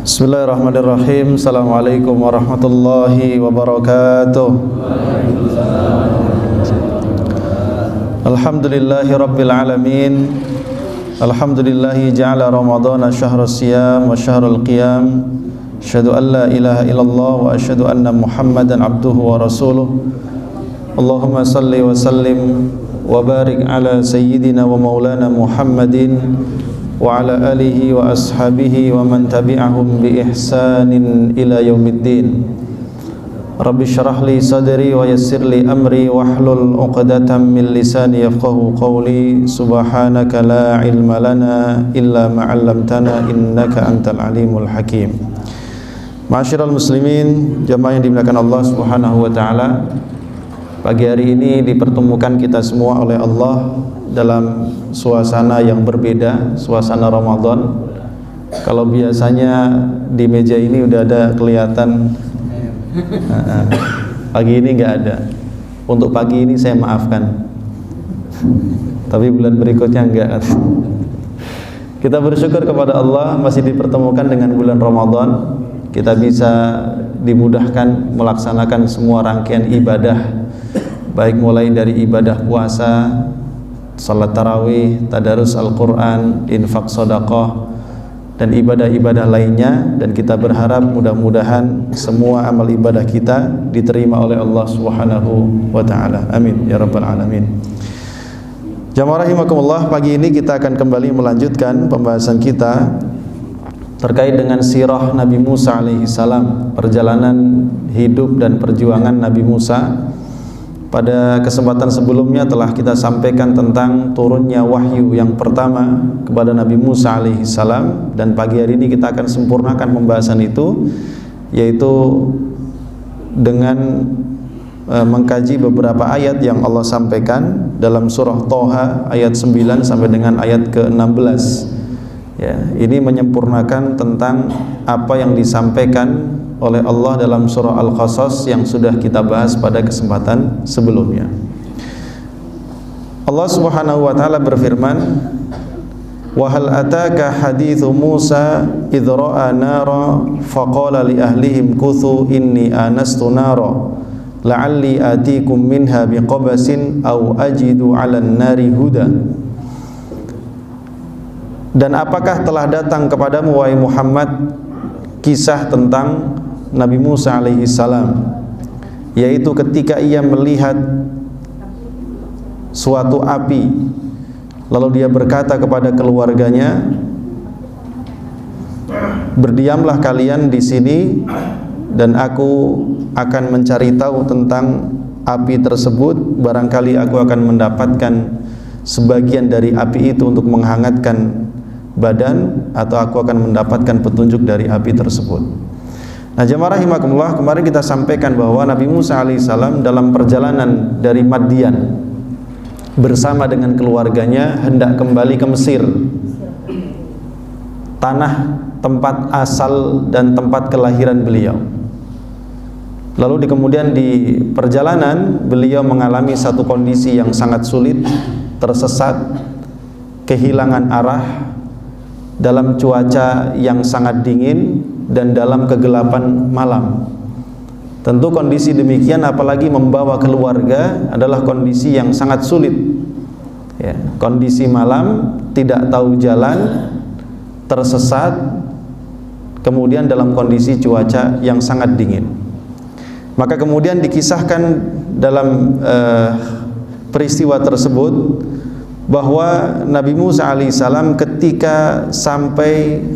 Bismillahirrahmanirrahim. Assalamualaikum warahmatullahi wabarakatuh. Alhamdulillahi rabbil alamin. Alhamdulillahi ja'ala ramadhana syahrus siyam wa syahrul qiyam. Asyhadu an la ilaha illallah wa asyhadu anna Muhammadan abduhu wa rasuluh. Allahumma salli wa sallim wa barik ala sayyidina wa maulana Muhammadin wa ala alihi wa ashabihi wa man tabi'ahum bi ihsanin ila yaumiddin. Rabbi syrah li sadri wa yassir li amri wahlul 'uqdatam min lisani yafqahu qawli. Subhanaka la ilma lana illa ma 'allamtana innaka antal alimul hakim. Ma'asyiral muslimin, jamaah yang dimuliakan Allah Subhanahu wa taala. Pagi hari ini dipertemukan kita semua oleh Allah dalam suasana yang berbeda, suasana Ramadan. Kalau biasanya di meja ini udah ada kelihatan, pagi ini nggak ada. Untuk pagi ini saya maafkan, tapi bulan berikutnya enggak. Kita bersyukur kepada Allah masih dipertemukan dengan bulan Ramadan. Kita bisa dimudahkan melaksanakan semua rangkaian ibadah, baik mulai dari ibadah puasa, salat tarawih, tadarus Al-Quran, infak sedekah, dan ibadah-ibadah lainnya. Dan kita berharap mudah-mudahan semua amal ibadah kita diterima oleh Allah Subhanahu wa ta'ala. Amin ya rabbal alamin. Jamaah rahimakumullah, pagi ini kita akan kembali melanjutkan pembahasan kita terkait dengan sirah Nabi Musa alaihi salam, perjalanan hidup dan perjuangan Nabi Musa. Pada kesempatan sebelumnya telah kita sampaikan tentang turunnya wahyu yang pertama kepada Nabi Musa alaihi salam, dan pagi hari ini kita akan sempurnakan pembahasan itu, yaitu dengan mengkaji beberapa ayat yang Allah sampaikan dalam surah Toha ayat 9 sampai dengan ayat ke-16. Ya, ini menyempurnakan tentang apa yang disampaikan oleh Allah dalam surah Al-Qasas yang sudah kita bahas pada kesempatan sebelumnya. Allah Subhanahu wa taala berfirman, "Wa hal ataka haditsu Musa idh ra'a nara faqala li ahlihim kuthu inni anastu nara la'alli atikum minha biqabasin aw ajidu 'alan nari huda." Dan apakah telah datang kepadamu wahai Muhammad kisah tentang Nabi Musa alaihi salam, yaitu ketika ia melihat suatu api, lalu dia berkata kepada keluarganya, "Berdiamlah kalian di sini dan aku akan mencari tahu tentang api tersebut, barangkali aku akan mendapatkan sebagian dari api itu untuk menghangatkan badan, atau aku akan mendapatkan petunjuk dari api tersebut." Nah, jamaah rahimakumullah, kemarin kita sampaikan bahwa Nabi Musa alaihissalam dalam perjalanan dari Madian bersama dengan keluarganya hendak kembali ke Mesir, tanah tempat asal dan tempat kelahiran beliau. Lalu kemudian di perjalanan beliau mengalami satu kondisi yang sangat sulit, tersesat, kehilangan arah, dalam cuaca yang sangat dingin dan dalam kegelapan malam. Tentu kondisi demikian, apalagi membawa keluarga, adalah kondisi yang sangat sulit. Ya, kondisi malam, tidak tahu jalan, tersesat, kemudian dalam kondisi cuaca yang sangat dingin. Maka kemudian dikisahkan dalam peristiwa tersebut bahwa Nabi Musa alaihissalam ketika sampai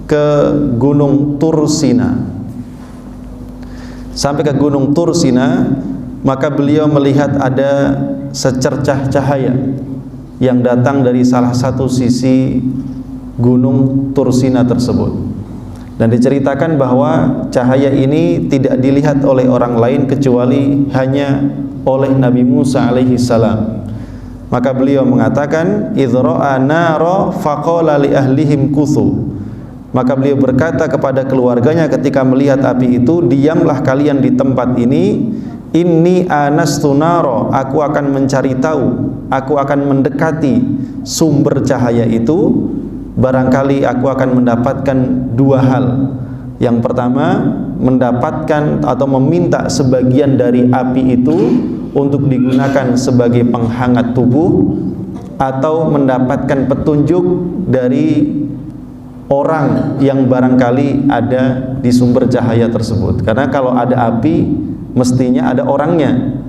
ke Gunung Tursina, maka beliau melihat ada secercah cahaya yang datang dari salah satu sisi Gunung Tursina tersebut. Dan diceritakan bahwa cahaya ini tidak dilihat oleh orang lain kecuali hanya oleh Nabi Musa alaihissalam. Maka beliau mengatakan, "Idh ra'a nara faqala li ahlihim kuthu." Maka beliau berkata kepada keluarganya ketika melihat api itu, "Diamlah kalian di tempat ini, inni anastu nara." Aku akan mencari tahu, aku akan mendekati sumber cahaya itu, barangkali aku akan mendapatkan dua hal. Yang pertama, mendapatkan atau meminta sebagian dari api itu untuk digunakan sebagai penghangat tubuh, atau mendapatkan petunjuk dari orang yang barangkali ada di sumber cahaya tersebut. Karena kalau ada api, mestinya ada orangnya,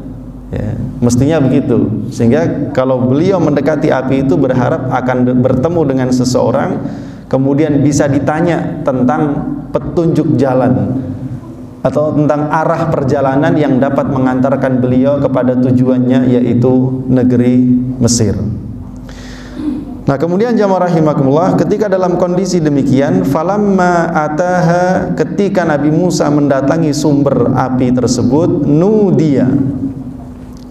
ya, mestinya begitu. Sehingga kalau beliau mendekati api itu berharap akan bertemu dengan seseorang, kemudian bisa ditanya tentang petunjuk jalan atau tentang arah perjalanan yang dapat mengantarkan beliau kepada tujuannya, yaitu negeri Mesir. Nah, kemudian jamaah rahimakumullah, ketika dalam kondisi demikian, falamma ataha, ketika Nabi Musa mendatangi sumber api tersebut, nudia,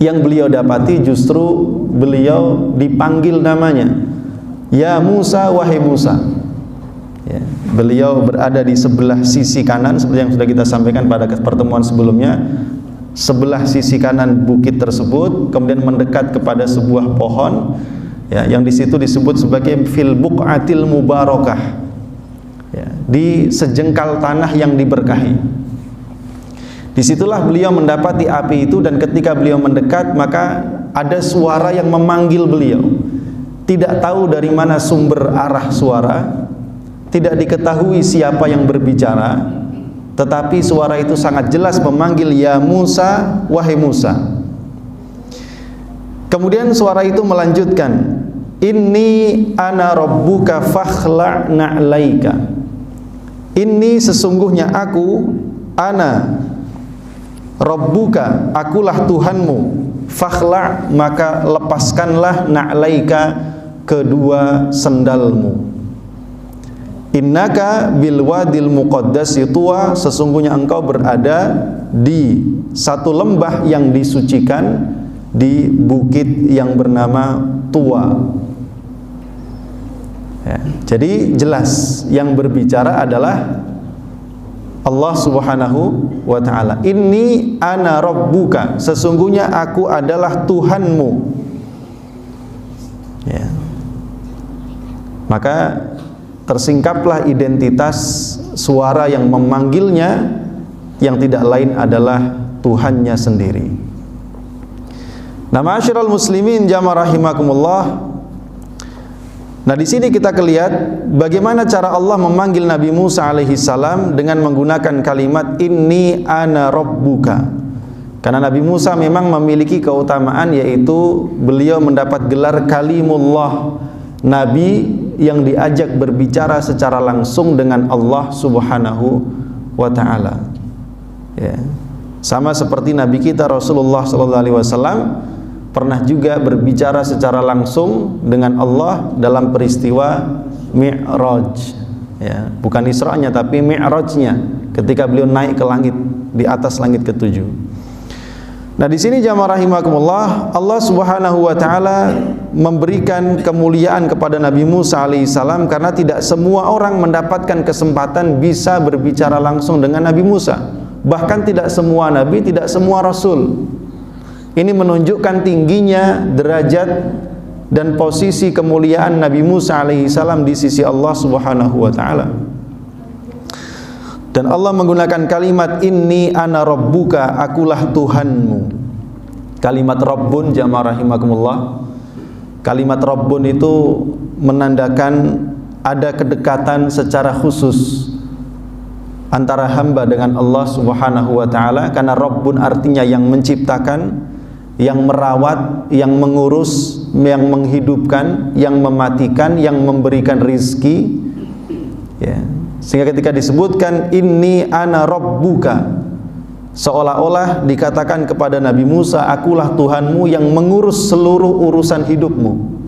yang beliau dapati justru beliau dipanggil namanya, ya Musa, wahai Musa. Ya, beliau berada di sebelah sisi kanan, seperti yang sudah kita sampaikan pada pertemuan sebelumnya, sebelah sisi kanan bukit tersebut, kemudian mendekat kepada sebuah pohon, ya, yang di situ disebut sebagai fil buq'atil mubarakah, ya, di sejengkal tanah yang diberkahi. Disitulah beliau mendapati api itu, dan ketika beliau mendekat, maka ada suara yang memanggil beliau. Tidak tahu dari mana sumber arah suara, tidak diketahui siapa yang berbicara, tetapi suara itu sangat jelas memanggil, ya Musa, wahai Musa. Kemudian suara itu melanjutkan, inni ana rabbuka fakhla' na'laika. Ini sesungguhnya aku, ana rabbuka, akulah Tuhanmu, fakhla', maka lepaskanlah, na'laika, kedua sendalmu. Innaka bil wadil muqaddasi tuwa, sesungguhnya engkau berada di satu lembah yang disucikan, di bukit yang bernama Tuwa. Ya, jadi jelas yang berbicara adalah Allah Subhanahu wa ta'ala. Inni ana rabbuka, sesungguhnya aku adalah Tuhanmu. Ya. Maka tersingkaplah identitas suara yang memanggilnya, yang tidak lain adalah Tuhannya sendiri. Nah, ma'asyiral muslimin jamaah rahimakumullah. Nah, di sini kita lihat bagaimana cara Allah memanggil Nabi Musa alaihi salam dengan menggunakan kalimat inni ana rabbuka. Karena Nabi Musa memang memiliki keutamaan, yaitu beliau mendapat gelar kalimullah, nabi yang diajak berbicara secara langsung dengan Allah Subhanahu wa ta'ala. Ya. Sama seperti Nabi kita Rasulullah sallallahu alaihi wasallam pernah juga berbicara secara langsung dengan Allah dalam peristiwa Mi'raj. Ya, bukan Isra'nya tapi Mi'rajnya, ketika beliau naik ke langit, di atas langit ketujuh. Nah, di sini jamaah rahimakumullah, Allah Subhanahu wa taala memberikan kemuliaan kepada Nabi Musa alaihissalam karena tidak semua orang mendapatkan kesempatan bisa berbicara langsung dengan Nabi Musa. Bahkan tidak semua nabi, tidak semua rasul. Ini menunjukkan tingginya derajat dan posisi kemuliaan Nabi Musa alaihissalam di sisi Allah Subhanahu wa taala. Dan Allah menggunakan kalimat inni ana rabbuka, akulah Tuhanmu. Kalimat Rabbun jamaah rahimakumullah, kalimat Rabbun itu menandakan ada kedekatan secara khusus antara hamba dengan Allah Subhanahu wa ta'ala. Karena Rabbun artinya yang menciptakan, yang merawat, yang mengurus, yang menghidupkan, yang mematikan, yang memberikan rizki, ya. Sehingga ketika disebutkan inni ana rabbuka, seolah-olah dikatakan kepada Nabi Musa, akulah Tuhanmu yang mengurus seluruh urusan hidupmu.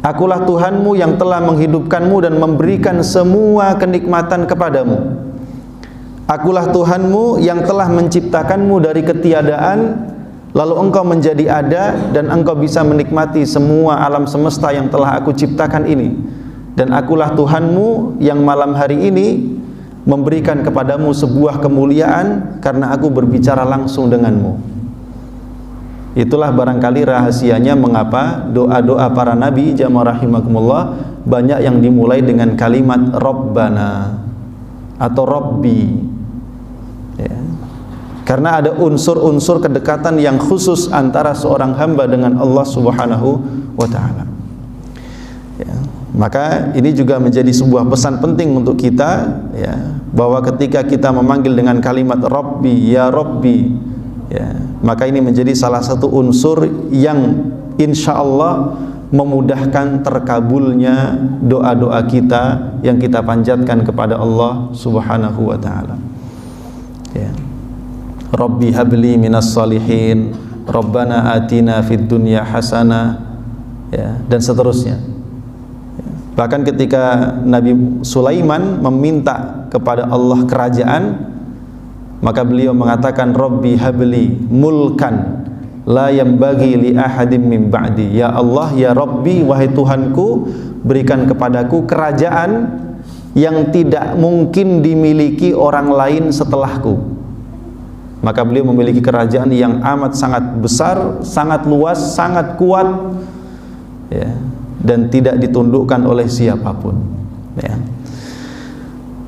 Akulah Tuhanmu yang telah menghidupkanmu dan memberikan semua kenikmatan kepadamu. Akulah Tuhanmu yang telah menciptakanmu dari ketiadaan, lalu engkau menjadi ada, dan engkau bisa menikmati semua alam semesta yang telah aku ciptakan ini. Dan akulah Tuhanmu yang malam hari ini memberikan kepadamu sebuah kemuliaan karena aku berbicara langsung denganmu. Itulah barangkali rahasianya mengapa doa-doa para nabi jamaah rahimakumullah banyak yang dimulai dengan kalimat Rabbana, atau Rabbi, ya. Karena ada unsur-unsur kedekatan yang khusus antara seorang hamba dengan Allah Subhanahu wa ta'ala, ya. Maka ini juga menjadi sebuah pesan penting untuk kita, ya, bahwa ketika kita memanggil dengan kalimat Rabbi, ya Rabbi, ya, maka ini menjadi salah satu unsur yang insya Allah memudahkan terkabulnya doa-doa kita yang kita panjatkan kepada Allah Subhanahu wa ta'ala, ya. Rabbi habli minas salihin, Rabbana atina fid dunya hasanah, ya, dan seterusnya, ya. Bahkan ketika Nabi Sulaiman meminta kepada Allah kerajaan, maka beliau mengatakan Rabbi habli mulkan la yambagi li ahadim min ba'di. Ya Allah, ya Rabbi, wahai Tuhanku, berikan kepadaku kerajaan yang tidak mungkin dimiliki orang lain setelahku. Maka beliau memiliki kerajaan yang amat sangat besar, sangat luas, sangat kuat, ya, dan tidak ditundukkan oleh siapapun, ya.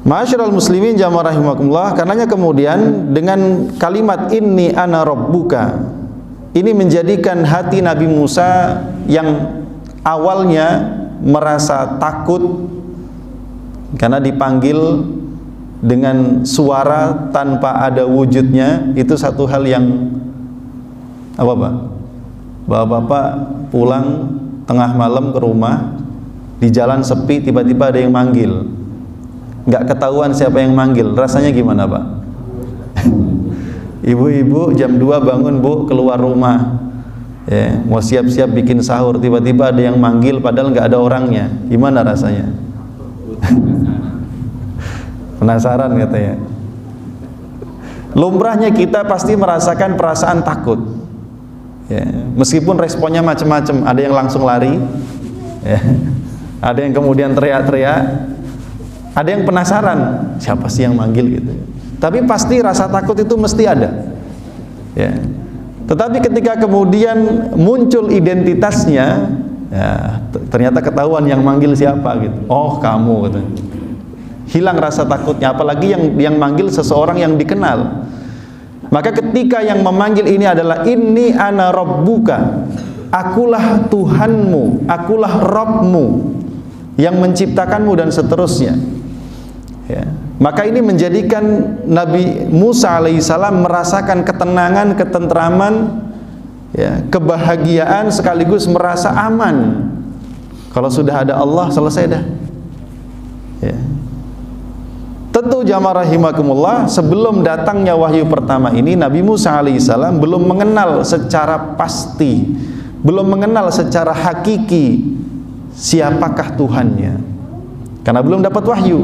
Ma'asyiral muslimin jamaah rahimakumullah, karenanya kemudian dengan kalimat inni ana rabbuka ini menjadikan hati Nabi Musa yang awalnya merasa takut karena dipanggil dengan suara tanpa ada wujudnya, itu satu hal yang apa Pak? Bapak-bapak pulang tengah malam ke rumah, di jalan sepi, tiba-tiba ada yang manggil, nggak ketahuan siapa yang manggil, rasanya gimana Pak? Ibu-ibu jam 2 bangun Bu, keluar rumah, ya, mau siap-siap bikin sahur, tiba-tiba ada yang manggil padahal nggak ada orangnya, gimana rasanya? Penasaran katanya. Lumrahnya kita pasti merasakan perasaan takut, ya, meskipun responnya macam-macam. Ada yang langsung lari, ya, ada yang kemudian teriak-teriak, ada yang penasaran siapa sih yang manggil gitu. Tapi pasti rasa takut itu mesti ada, ya. Tetapi ketika kemudian muncul identitasnya, ya, ternyata ketahuan yang manggil siapa gitu. Oh kamu gitu. Hilang rasa takutnya, apalagi yang manggil seseorang yang dikenal. Maka ketika yang memanggil ini adalah inni ana rabbuka, akulah Tuhanmu, akulah Rabbmu yang menciptakanmu, dan seterusnya, ya. Maka ini menjadikan Nabi Musa alaihissalam merasakan ketenangan, ketentraman, ya, kebahagiaan, sekaligus merasa aman. Kalau sudah ada Allah, selesai dah, ya. Tentu jamaah rahimakumullah, sebelum datangnya wahyu pertama ini, Nabi Musa alaihissalam belum mengenal secara pasti, belum mengenal secara hakiki siapakah Tuhannya, karena belum dapat wahyu.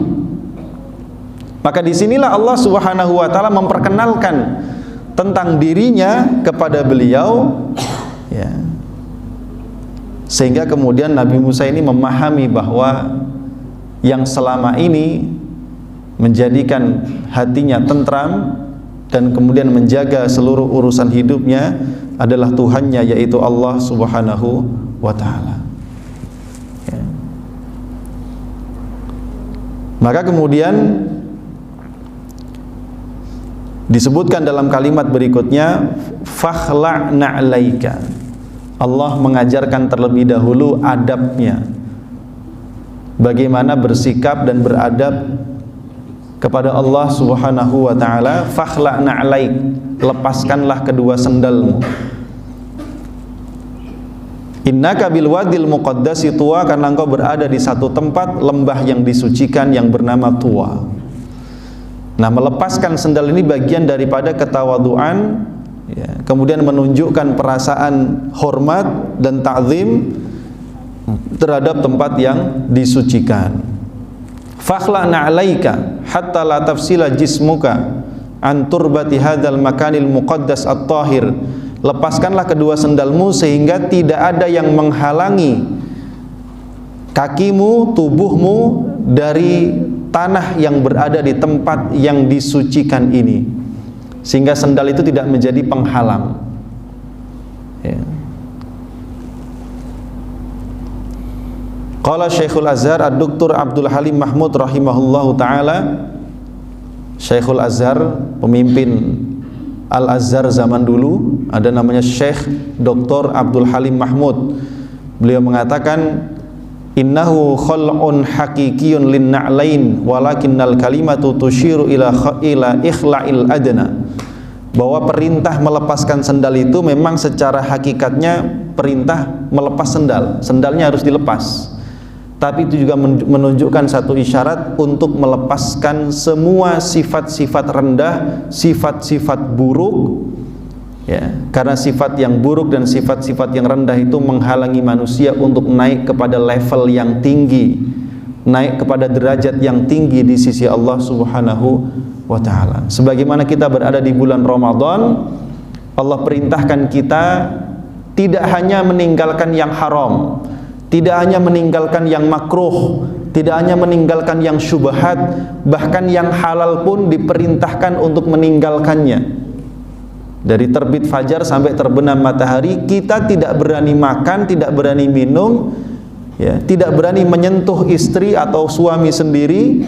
Maka disinilah Allah Subhanahu wa ta'ala memperkenalkan tentang dirinya kepada beliau, ya, sehingga kemudian Nabi Musa ini memahami bahwa yang selama ini menjadikan hatinya tentram dan kemudian menjaga seluruh urusan hidupnya adalah Tuhannya, yaitu Allah Subhanahu wa ta'ala, ya. Maka kemudian disebutkan dalam kalimat berikutnya, fakhla' na'laika. Allah mengajarkan terlebih dahulu adabnya, bagaimana bersikap dan beradab kepada Allah Subhanahu wa ta'ala. Fakhla' na'laik, lepaskanlah kedua sendalmu. Innaka bil wadil muqaddasi tuwa, karena engkau berada di satu tempat lembah yang disucikan yang bernama Tuwa. Nah, melepaskan sendal ini bagian daripada ketawaduan, ya, kemudian menunjukkan perasaan hormat dan ta'zim terhadap tempat yang disucikan. Fakhla' na'laika hatta la tafsila jismuka an turbati hadzal makanil muqaddas at-tahir. Lepaskanlah kedua sendalmu sehingga tidak ada yang menghalangi kakimu, tubuhmu dari tanah yang berada di tempat yang disucikan ini, sehingga sendal itu tidak menjadi penghalang, ya. Qala Syekhul Azhar Ad-Doktor Abdul Halim Mahmud rahimahullahu ta'ala, Syekhul Azhar, pemimpin Al-Azhar zaman dulu, ada namanya Syekh Dr. Abdul Halim Mahmud. Beliau mengatakan, innahu khal'un haqiqiyun lin na'lain walakinnal kalimatu tushiru ila ikhla'il adna. Bahwa perintah melepaskan sendal itu memang secara hakikatnya perintah melepas sendal. Sendalnya harus dilepas. Tapi itu juga menunjukkan satu isyarat untuk melepaskan semua sifat-sifat rendah, sifat-sifat buruk, ya. Karena sifat yang buruk dan sifat-sifat yang rendah itu menghalangi manusia untuk naik kepada level yang tinggi, naik kepada derajat yang tinggi di sisi Allah Subhanahu wa ta'ala. Sebagaimana kita berada di bulan Ramadan, Allah perintahkan kita tidak hanya meninggalkan yang haram, tidak hanya meninggalkan yang makruh, tidak hanya meninggalkan yang syubhat, bahkan yang halal pun diperintahkan untuk meninggalkannya. Dari terbit fajar sampai terbenam matahari, kita tidak berani makan, tidak berani minum, ya, tidak berani menyentuh istri atau suami sendiri,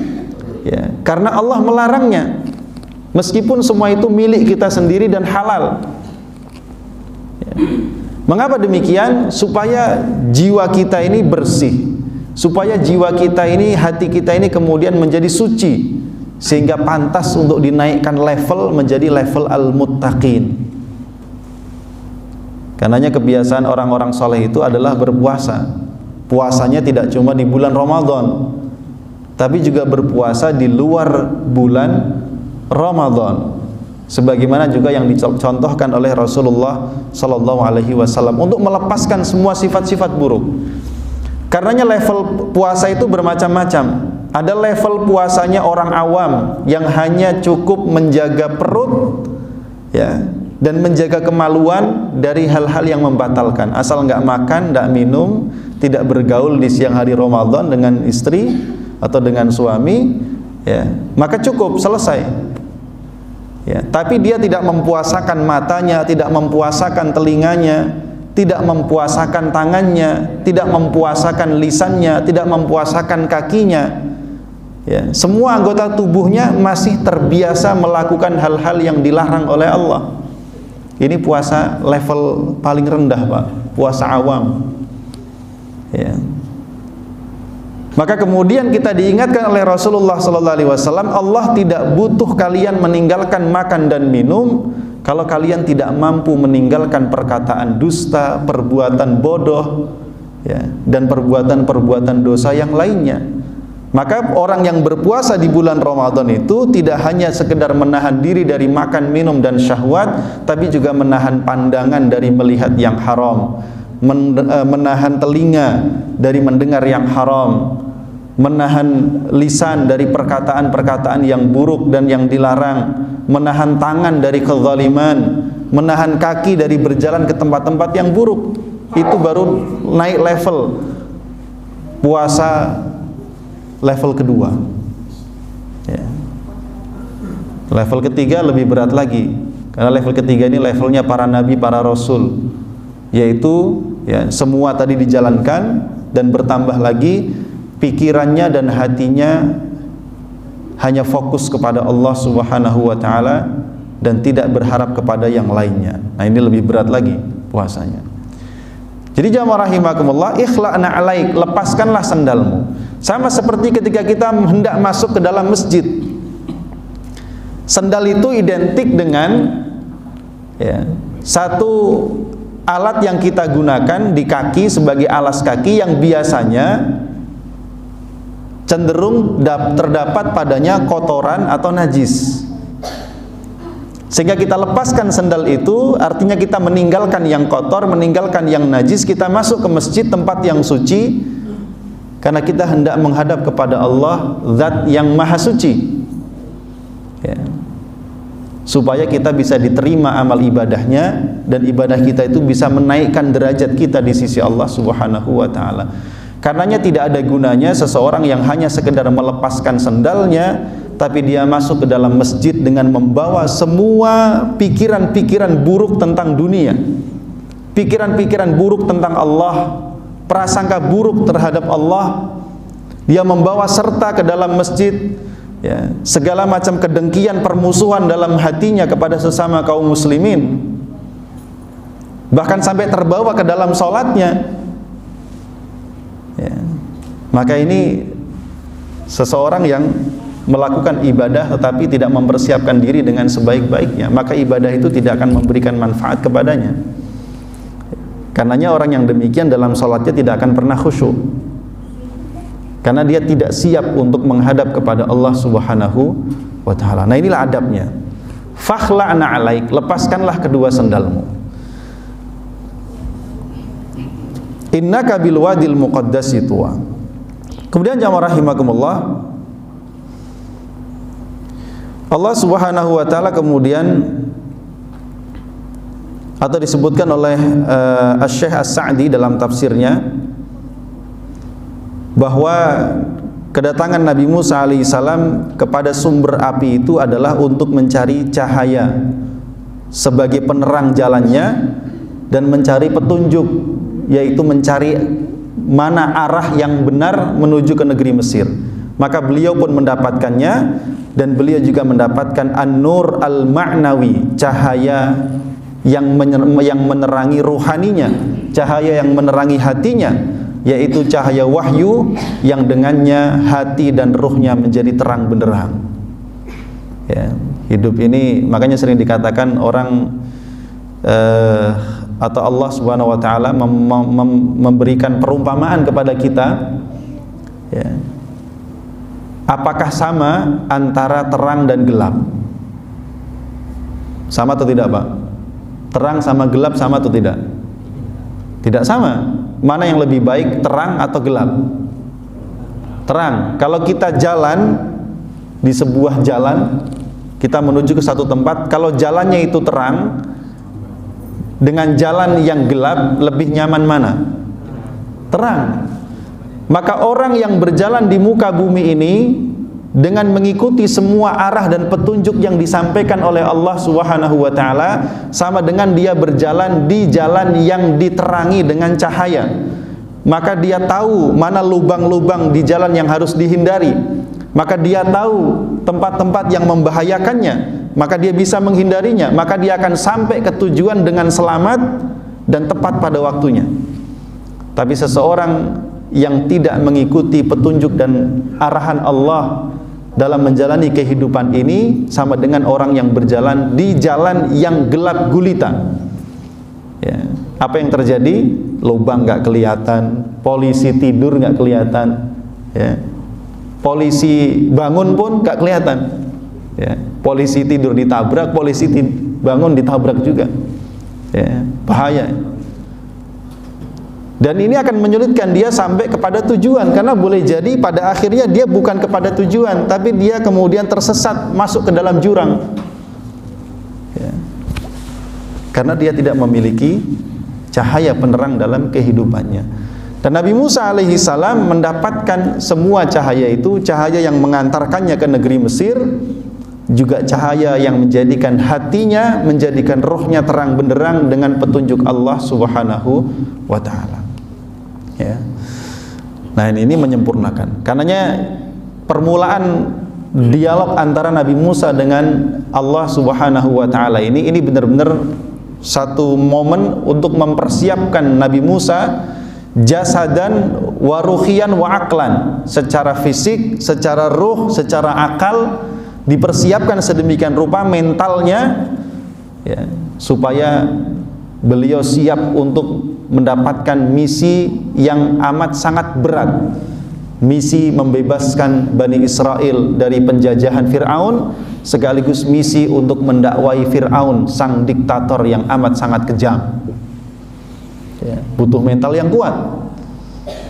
ya, karena Allah melarangnya. Meskipun semua itu milik kita sendiri dan halal. Ya. Mengapa demikian? Supaya jiwa kita ini bersih, supaya jiwa kita ini, hati kita ini kemudian menjadi suci, sehingga pantas untuk dinaikkan level menjadi level al-muttaqin. Karenanya kebiasaan orang-orang soleh itu adalah berpuasa. Puasanya tidak cuma di bulan Ramadan, tapi juga berpuasa di luar bulan Ramadan. Sebagaimana juga yang dicontohkan oleh Rasulullah Sallallahu Alaihi Wasallam untuk melepaskan semua sifat-sifat buruk. Karenanya level puasa itu bermacam-macam. Ada level puasanya orang awam yang hanya cukup menjaga perut, ya, dan menjaga kemaluan dari hal-hal yang membatalkan. Asal nggak makan, nggak minum, tidak bergaul di siang hari Ramadan dengan istri atau dengan suami, ya, maka cukup, selesai. Ya, tapi dia tidak mempuasakan matanya, tidak mempuasakan telinganya, tidak mempuasakan tangannya, tidak mempuasakan lisannya, tidak mempuasakan kakinya. Ya, semua anggota tubuhnya masih terbiasa melakukan hal-hal yang dilarang oleh Allah. Ini puasa level paling rendah, Pak, puasa awam. Ya. Maka kemudian kita diingatkan oleh Rasulullah Sallallahu Alaihi Wasallam, Allah tidak butuh kalian meninggalkan makan dan minum kalau kalian tidak mampu meninggalkan perkataan dusta, perbuatan bodoh, ya, dan perbuatan-perbuatan dosa yang lainnya. Maka orang yang berpuasa di bulan Ramadan itu tidak hanya sekedar menahan diri dari makan, minum, dan syahwat, tapi juga menahan pandangan dari melihat yang haram, menahan telinga dari mendengar yang haram, menahan lisan dari perkataan-perkataan yang buruk dan yang dilarang, menahan tangan dari kezaliman, menahan kaki dari berjalan ke tempat-tempat yang buruk. Itu baru naik level puasa level kedua, ya. Level ketiga lebih berat lagi, karena level ketiga ini levelnya para nabi, para rasul, yaitu, ya, semua tadi dijalankan dan bertambah lagi pikirannya dan hatinya hanya fokus kepada Allah Subhanahu wa ta'ala dan tidak berharap kepada yang lainnya. Nah, ini lebih berat lagi puasanya. Jadi jamaah rahimakumullah, ikhla'na alaik, lepaskanlah sandalmu. Sama seperti ketika kita hendak masuk ke dalam masjid. Sandal itu identik dengan, ya, satu alat yang kita gunakan di kaki sebagai alas kaki yang biasanya cenderung terdapat padanya kotoran atau najis. Sehingga kita lepaskan sandal itu, artinya kita meninggalkan yang kotor, meninggalkan yang najis, kita masuk ke masjid, tempat yang suci, karena kita hendak menghadap kepada Allah, Zat yang maha suci, ya, supaya kita bisa diterima amal ibadahnya, dan ibadah kita itu bisa menaikkan derajat kita di sisi Allah Subhanahu wa ta'ala. Karenanya tidak ada gunanya seseorang yang hanya sekedar melepaskan sandalnya, tapi dia masuk ke dalam masjid dengan membawa semua pikiran-pikiran buruk tentang dunia, pikiran-pikiran buruk tentang Allah, prasangka buruk terhadap Allah. Dia membawa serta ke dalam masjid ya, segala macam kedengkian, permusuhan dalam hatinya kepada sesama kaum muslimin, bahkan sampai terbawa ke dalam sholatnya, ya, maka ini seseorang yang melakukan ibadah tetapi tidak mempersiapkan diri dengan sebaik-baiknya, maka ibadah itu tidak akan memberikan manfaat kepadanya. Karenanya orang yang demikian dalam sholatnya tidak akan pernah khusyuk, karena dia tidak siap untuk menghadap kepada Allah Subhanahu wa ta'ala. Nah, inilah adabnya. Fakhla'na alaik, lepaskanlah kedua sendalmu. Innaka bil wadil muqaddasi tuwa. Kemudian jamaah rahimakumullah, Allah Subhanahu wa ta'ala kemudian, atau disebutkan oleh Asy-Syaikh As-Sa'di dalam tafsirnya, bahwa kedatangan Nabi Musa alaihissalam kepada sumber api itu adalah untuk mencari cahaya sebagai penerang jalannya dan mencari petunjuk, yaitu mencari mana arah yang benar menuju ke negeri Mesir. Maka beliau pun mendapatkannya, dan beliau juga mendapatkan an-nur al-ma'nawi, cahaya yang menerangi ruhaninya, cahaya yang menerangi hatinya, yaitu cahaya wahyu yang dengannya hati dan ruhnya menjadi terang benderang. Ya, hidup ini makanya sering dikatakan orang atau Allah Subhanahu wa ta'ala memberikan perumpamaan kepada kita, ya, apakah sama antara terang dan gelap? Sama atau tidak, Pak? Terang sama gelap sama atau tidak? Tidak sama. Mana yang lebih baik, terang atau gelap? Terang. Kalau kita jalan di sebuah jalan, kita menuju ke satu tempat, kalau jalannya itu terang dengan jalan yang gelap, lebih nyaman mana? Terang. Maka orang yang berjalan di muka bumi ini dengan mengikuti semua arah dan petunjuk yang disampaikan oleh Allah Subhanahu wa ta'ala, sama dengan dia berjalan di jalan yang diterangi dengan cahaya. Maka dia tahu mana lubang-lubang di jalan yang harus dihindari, maka dia tahu tempat-tempat yang membahayakannya, maka dia bisa menghindarinya, maka dia akan sampai ke tujuan dengan selamat dan tepat pada waktunya. Tapi seseorang yang tidak mengikuti petunjuk dan arahan Allah dalam menjalani kehidupan ini, sama dengan orang yang berjalan di jalan yang gelap gulita. Ya. Apa yang terjadi? Lubang nggak kelihatan, polisi tidur nggak kelihatan, ya. Polisi bangun pun nggak kelihatan, ya. Polisi tidur ditabrak, polisi bangun ditabrak juga, ya. Bahaya. Dan ini akan menyulitkan dia sampai kepada tujuan, karena boleh jadi pada akhirnya dia bukan kepada tujuan, tapi dia kemudian tersesat masuk ke dalam jurang, ya. Karena dia tidak memiliki cahaya penerang dalam kehidupannya. Dan Nabi Musa alaihi salam mendapatkan semua cahaya itu, cahaya yang mengantarkannya ke negeri Mesir, juga cahaya yang menjadikan hatinya, menjadikan rohnya terang benderang dengan petunjuk Allah Subhanahu wa ta'ala. Ya. Nah, ini menyempurnakan. Karenanya permulaan dialog antara Nabi Musa dengan Allah Subhanahu wa ta'ala ini benar-benar satu momen untuk mempersiapkan Nabi Musa jasadan wa ruhiyan wa aqlan, secara fisik, secara ruh, secara akal, dipersiapkan sedemikian rupa mentalnya, ya, supaya beliau siap untuk mendapatkan misi yang amat sangat berat, misi membebaskan Bani Israel dari penjajahan Fir'aun, sekaligus misi untuk mendakwai Fir'aun, sang diktator yang amat sangat kejam, ya, butuh mental yang kuat,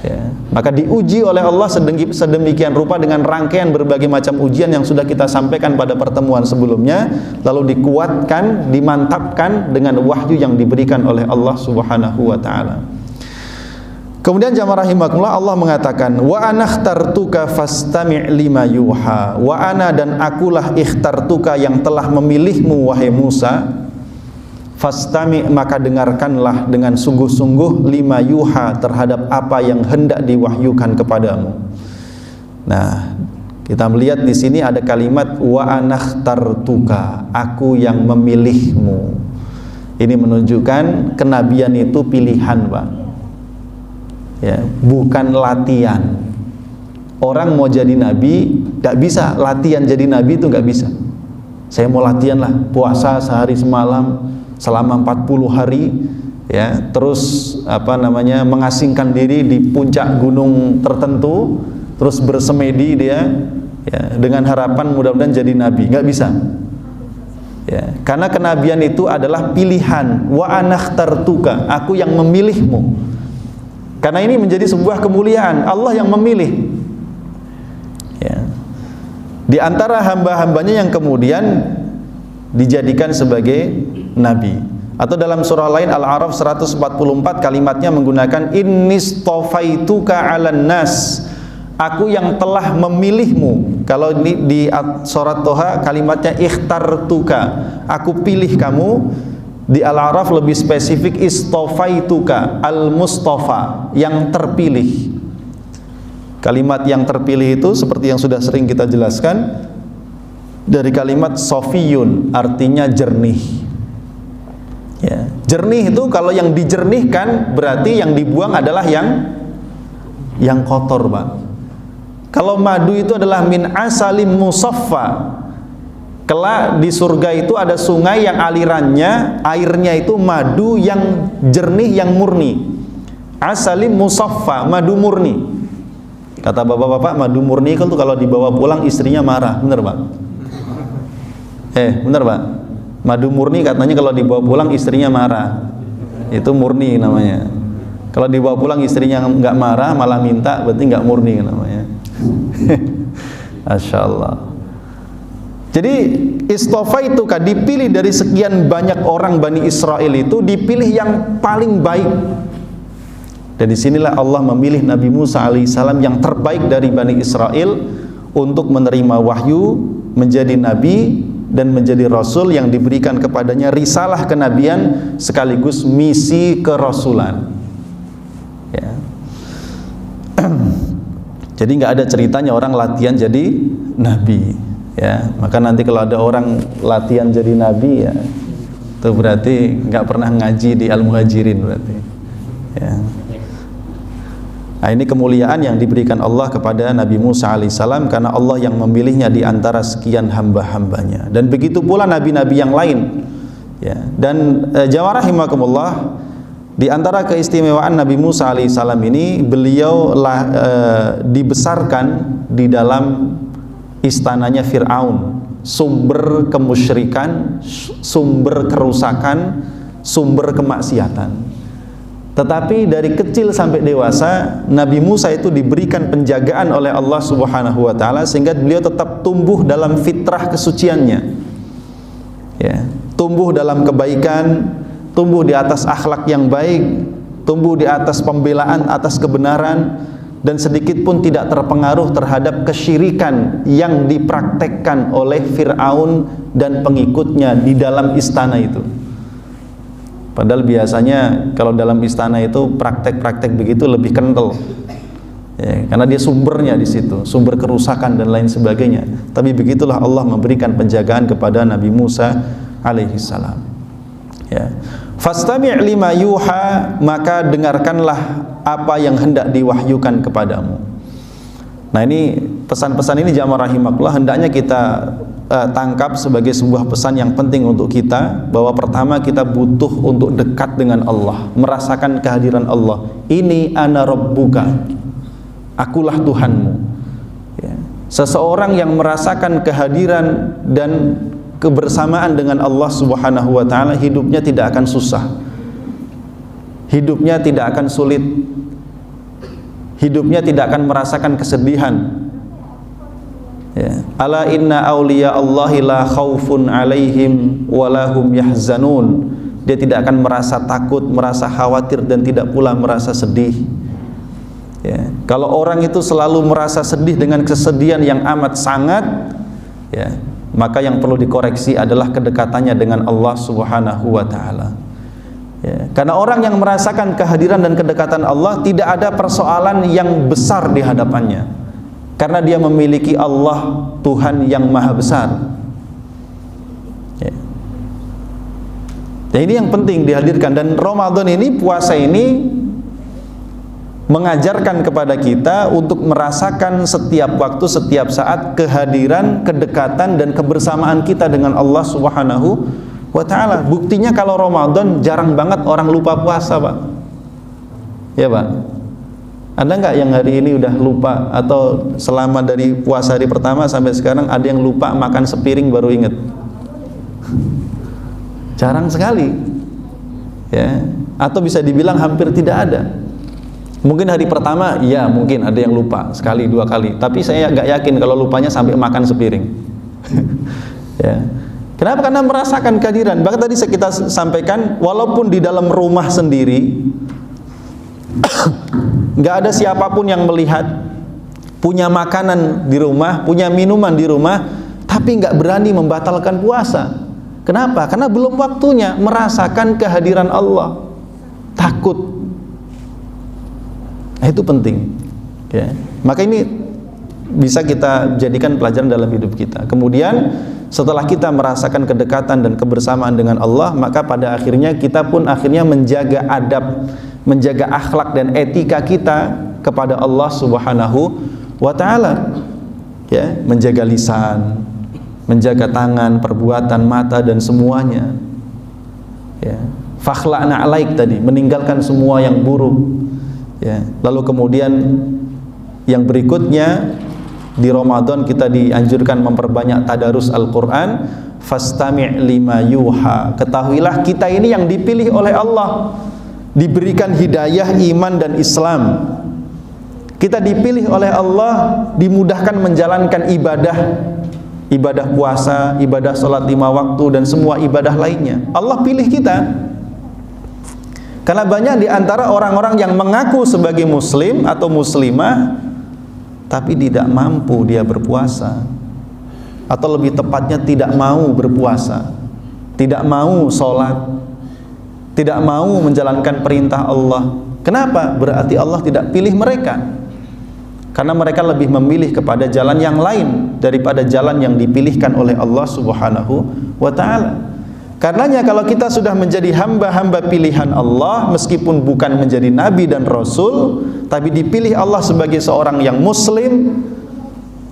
ya. Maka diuji oleh Allah sedemikian rupa dengan rangkaian berbagai macam ujian yang sudah kita sampaikan pada pertemuan sebelumnya, lalu dikuatkan, dimantapkan dengan wahyu yang diberikan oleh Allah Subhanahu wa ta'ala. Kemudian jamaah rahimakumullah, Allah mengatakan, wa ana ikhtartuka fastami' lima yuha. Wa ana, dan akulah ikhtartuka yang telah memilihmu wahai Musa, fastami', maka dengarkanlah dengan sungguh-sungguh, lima yuha, terhadap apa yang hendak diwahyukan kepadamu. Nah, Kita melihat di sini ada kalimat wa anakhtartuka, aku yang memilihmu. Ini menunjukkan kenabian itu pilihan, Pak. Ya, bukan latihan. Orang mau jadi nabi, gak bisa latihan jadi nabi, itu gak bisa. Saya mau latihan lah, puasa sehari semalam selama 40 hari, ya, terus mengasingkan diri di puncak gunung tertentu, terus bersemedi dia, ya, dengan harapan mudah-mudahan jadi nabi. Gak bisa. Ya, karena kenabian itu adalah pilihan. Wa anakhtartuka, aku yang memilihmu. Karena ini menjadi sebuah kemuliaan, Allah yang memilih. Ya. Di antara hamba-hambanya yang kemudian dijadikan sebagai nabi. Atau dalam surah lain Al-A'raf 144 kalimatnya menggunakan innistofaituka 'alan nas, aku yang telah memilihmu. Kalau di surat Toha kalimatnya ikhtartuka, aku pilih kamu. Di Al-A'raf lebih spesifik istofaituka, al-mustafa, yang terpilih. Kalimat yang terpilih itu seperti yang sudah sering kita jelaskan dari kalimat sofiyun, artinya jernih. Ya, jernih itu kalau yang dijernihkan berarti yang dibuang adalah yang kotor, Pak. Kalau madu itu adalah min asalim musaffa. Kelak di surga itu ada sungai yang alirannya, airnya itu madu yang jernih, yang murni. Asalim musaffa, madu murni. Kata bapak-bapak, madu murni itu kalau dibawa pulang istrinya marah. Bener, Pak? Bener, Pak? Madu murni katanya kalau dibawa pulang istrinya marah. Itu murni namanya. Kalau dibawa pulang istrinya nggak marah, malah minta, berarti nggak murni namanya. Masya Allah. Jadi istofaituka, dipilih dari sekian banyak orang Bani Israel itu, dipilih yang paling baik. Dan disinilah Allah memilih Nabi Musa alaihissalam yang terbaik dari Bani Israel untuk menerima wahyu, menjadi nabi dan menjadi rasul yang diberikan kepadanya risalah kenabian sekaligus misi kerasulan. Ya. Jadi nggak ada ceritanya orang latihan jadi nabi. Ya, maka nanti kalau ada orang latihan jadi nabi, ya, itu berarti nggak pernah ngaji di Al-Muhajirin berarti. Ya. Nah, ini kemuliaan yang diberikan Allah kepada Nabi Musa alaihissalam karena Allah yang memilihnya di antara sekian hamba-hambanya. Dan begitu pula nabi-nabi yang lain. Ya. Dan jamaah rahimakumullah, di antara keistimewaan Nabi Musa alaihissalam ini, beliau dibesarkan di dalam istananya Fir'aun, sumber kemusyrikan, sumber kerusakan, sumber kemaksiatan. Tetapi dari kecil sampai dewasa, Nabi Musa itu diberikan penjagaan oleh Allah Subhanahu wa taala sehingga beliau tetap tumbuh dalam fitrah kesuciannya. Ya, tumbuh dalam kebaikan, tumbuh di atas akhlak yang baik, tumbuh di atas pembelaan atas kebenaran, dan sedikit pun tidak terpengaruh terhadap kesyirikan yang dipraktekkan oleh Fir'aun dan pengikutnya di dalam istana itu. Padahal biasanya kalau dalam istana itu praktek-praktek begitu lebih kental, ya, karena dia sumbernya di situ, sumber kerusakan dan lain sebagainya. Tapi begitulah Allah memberikan penjagaan kepada Nabi Musa alaihissalam. Ya. Fastami' lima yuha, maka dengarkanlah apa yang hendak diwahyukan kepadamu. Nah, ini pesan-pesan ini jamaah rahimakumullah hendaknya kita tangkap sebagai sebuah pesan yang penting untuk kita, bahwa pertama kita butuh untuk dekat dengan Allah, merasakan kehadiran Allah. Ini ana rabbuka, akulah Tuhanmu. Ya. Seseorang yang merasakan kehadiran dan kebersamaan dengan Allah Subhanahu wa taala, hidupnya tidak akan susah. Hidupnya tidak akan sulit. Hidupnya tidak akan merasakan kesedihan. Ya. Ala inna awliya Allahi la khaufun alaihim walahum yahzanun. Dia tidak akan merasa takut, merasa khawatir, dan tidak pula merasa sedih. Ya. Kalau orang itu selalu merasa sedih dengan kesedihan yang amat sangat, ya, maka yang perlu dikoreksi adalah kedekatannya dengan Allah Subhanahu wa taala. Ya, karena orang yang merasakan kehadiran dan kedekatan Allah, tidak ada persoalan yang besar di hadapannya. karena dia memiliki Allah, Tuhan yang maha besar. Ya. Dan ini yang penting dihadirkan. Dan Ramadan ini, puasa ini mengajarkan kepada kita untuk merasakan setiap waktu, setiap saat kehadiran, kedekatan dan kebersamaan kita dengan Allah Subhanahu wa ta'ala. Buktinya kalau Ramadan jarang banget orang lupa puasa, Pak. Ya, Pak. Ada nggak yang hari ini udah lupa, atau selama dari puasa hari pertama sampai sekarang ada yang lupa makan sepiring baru inget? Jarang sekali. Ya. Atau bisa dibilang hampir tidak ada. Mungkin hari pertama, ya mungkin ada yang lupa sekali, dua kali. Tapi saya nggak yakin kalau lupanya sampai makan sepiring. Ya. Kenapa? Karena merasakan kehadiran. Bahkan tadi kita sampaikan, walaupun di dalam rumah sendiri, nggak ada siapapun yang melihat, punya makanan di rumah, punya minuman di rumah, tapi nggak berani membatalkan puasa. Kenapa? Karena belum waktunya merasakan kehadiran Allah. Takut. Nah, itu penting, ya. Maka ini bisa kita jadikan pelajaran dalam hidup kita. Kemudian setelah kita merasakan kedekatan dan kebersamaan dengan Allah, maka pada akhirnya kita pun akhirnya menjaga adab, menjaga akhlak dan etika kita kepada Allah Subhanahu wa ta'ala. Ya, menjaga lisan, menjaga tangan, perbuatan, mata dan semuanya. Ya. Fakhla'na alaik tadi, meninggalkan semua yang buruk. Ya, lalu kemudian yang berikutnya di Ramadan kita dianjurkan memperbanyak tadarus Al-Quran. Fastami' lima yuha. Ketahuilah kita ini yang dipilih oleh Allah, diberikan hidayah iman dan Islam. Kita dipilih oleh Allah, dimudahkan menjalankan ibadah, ibadah puasa, ibadah sholat 5 waktu dan semua ibadah lainnya. Allah pilih kita. Karena banyak di antara orang-orang yang mengaku sebagai muslim atau muslimah tapi tidak mampu dia berpuasa, atau lebih tepatnya tidak mau berpuasa, tidak mau sholat, tidak mau menjalankan perintah Allah. Kenapa? Berarti Allah tidak pilih mereka, karena mereka lebih memilih kepada jalan yang lain daripada jalan yang dipilihkan oleh Allah Subhanahu wa ta'ala. Karenanya kalau kita sudah menjadi hamba-hamba pilihan Allah, meskipun bukan menjadi nabi dan rasul, tapi dipilih Allah sebagai seorang yang muslim,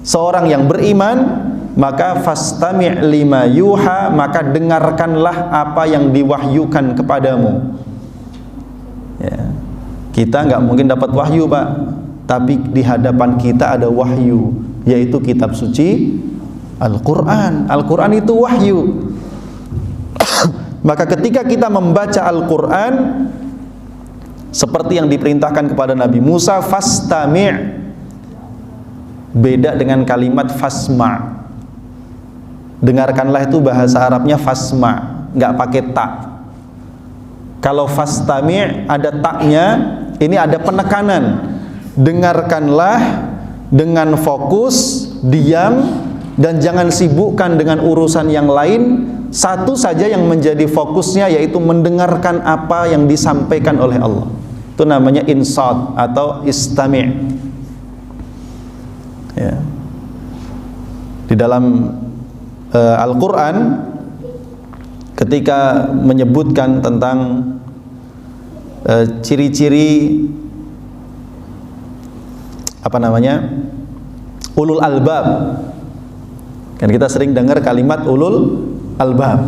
seorang yang beriman, maka fastami' lima yuha, maka dengarkanlah apa yang diwahyukan kepadamu. Ya. Kita nggak mungkin dapat wahyu, Pak, tapi di hadapan kita ada wahyu, yaitu kitab suci Al-Quran. Al-Quran itu wahyu. Maka ketika kita membaca Al-Quran seperti yang diperintahkan kepada Nabi Musa, fastami', beda dengan kalimat fasma'. Dengarkanlah itu bahasa Arabnya fasma', nggak pakai ta. Kalau fastami' ada taknya, ini ada penekanan. Dengarkanlah dengan fokus, diam, dan jangan sibukkan dengan urusan yang lain. Satu saja yang menjadi fokusnya, yaitu mendengarkan apa yang disampaikan oleh Allah. Itu namanya insat atau istami'. Ya. Di dalam Al-Quran, ketika menyebutkan tentang ciri-ciri ulul albab, kan kita sering dengar kalimat ulul albab.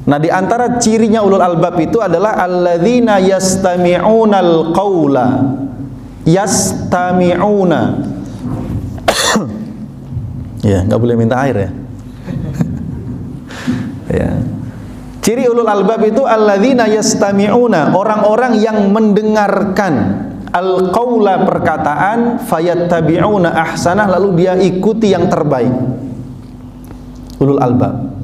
Nah, di antara cirinya ulul albab itu adalah alladzina yastami'unal qawla. Yastami'una. Ya, nggak boleh minta air ya. Ya. Ciri ulul albab itu alladzina yastami'una, orang-orang yang mendengarkan al-qawla, perkataan, fayattabi'una ahsanah, lalu dia ikuti yang terbaik. Ulul albab.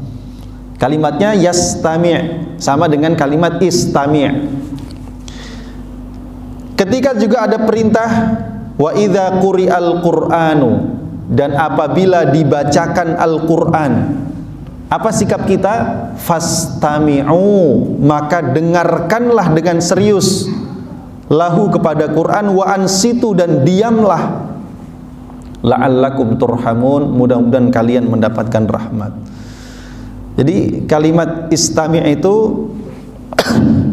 Kalimatnya yastami' sama dengan kalimat istami'. Ketika juga ada perintah wa idza quri'al qur'anu, dan apabila dibacakan Al-Qur'an, apa sikap kita? Fastami'u, maka dengarkanlah dengan serius lahu kepada Quran, wa ansitu, dan diamlah la'allakum turhamun, mudah-mudahan kalian mendapatkan rahmat. Jadi kalimat istami' itu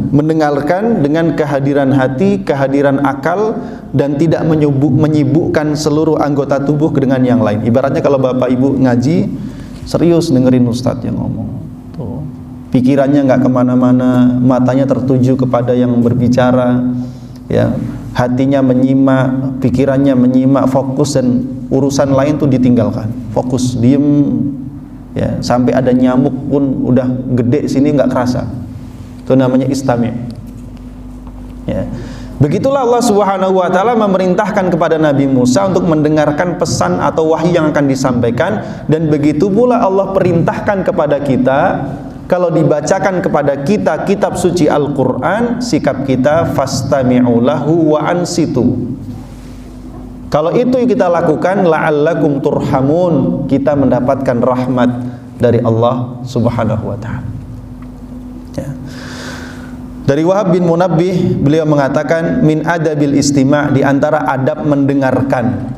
mendengarkan dengan kehadiran hati, kehadiran akal, dan tidak menyibukkan seluruh anggota tubuh dengan yang lain. Ibaratnya kalau bapak ibu ngaji, serius dengerin ustadz yang ngomong. Tuh. Pikirannya nggak kemana-mana, matanya tertuju kepada yang berbicara, ya, hatinya menyimak, pikirannya menyimak, fokus, dan urusan lain tuh ditinggalkan. Fokus, diem, ya, sampai ada nyamuk pun udah gede sini nggak kerasa. Itu namanya istami'. Ya. Begitulah Allah Subhanahu wa taala memerintahkan kepada Nabi Musa untuk mendengarkan pesan atau wahyu yang akan disampaikan, dan begitu pula Allah perintahkan kepada kita kalau dibacakan kepada kita kitab suci Al-Qur'an, sikap kita fastami'u lahu wa ansitu. Kalau itu kita lakukan, la'allakum turhamun, kita mendapatkan rahmat dari Allah Subhanahu wa taala. Ya. Dari Wahab bin Munabbih, beliau mengatakan min adabil istima', di antara adab mendengarkan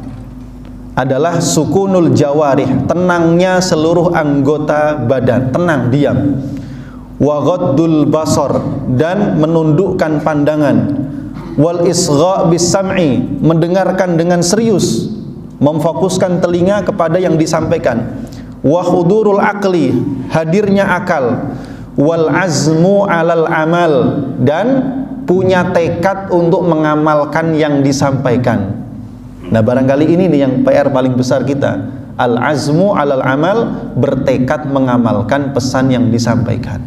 adalah sukunul jawarih, tenangnya seluruh anggota badan, tenang, diam. Wa ghaddul basar, dan menundukkan pandangan. Wal isgha' bis sam'i, mendengarkan dengan serius, memfokuskan telinga kepada yang disampaikan. Wa hudurul aqli, hadirnya akal. Wal azmu alal amal, dan punya tekad untuk mengamalkan yang disampaikan. Nah, barangkali ini nih yang PR paling besar kita. Al azmu alal amal, bertekad mengamalkan pesan yang disampaikan.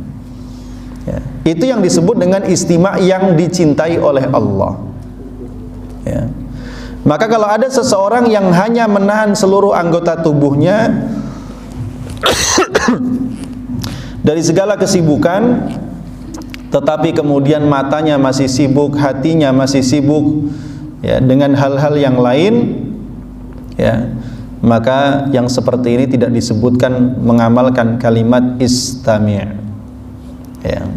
Ya. Itu yang disebut dengan istima' yang dicintai oleh Allah. Ya. Maka kalau ada seseorang yang hanya menahan seluruh anggota tubuhnya dari segala kesibukan, tetapi kemudian matanya masih sibuk, hatinya masih sibuk, ya, dengan hal-hal yang lain, ya, maka yang seperti ini tidak disebutkan mengamalkan kalimat istami'. Ya.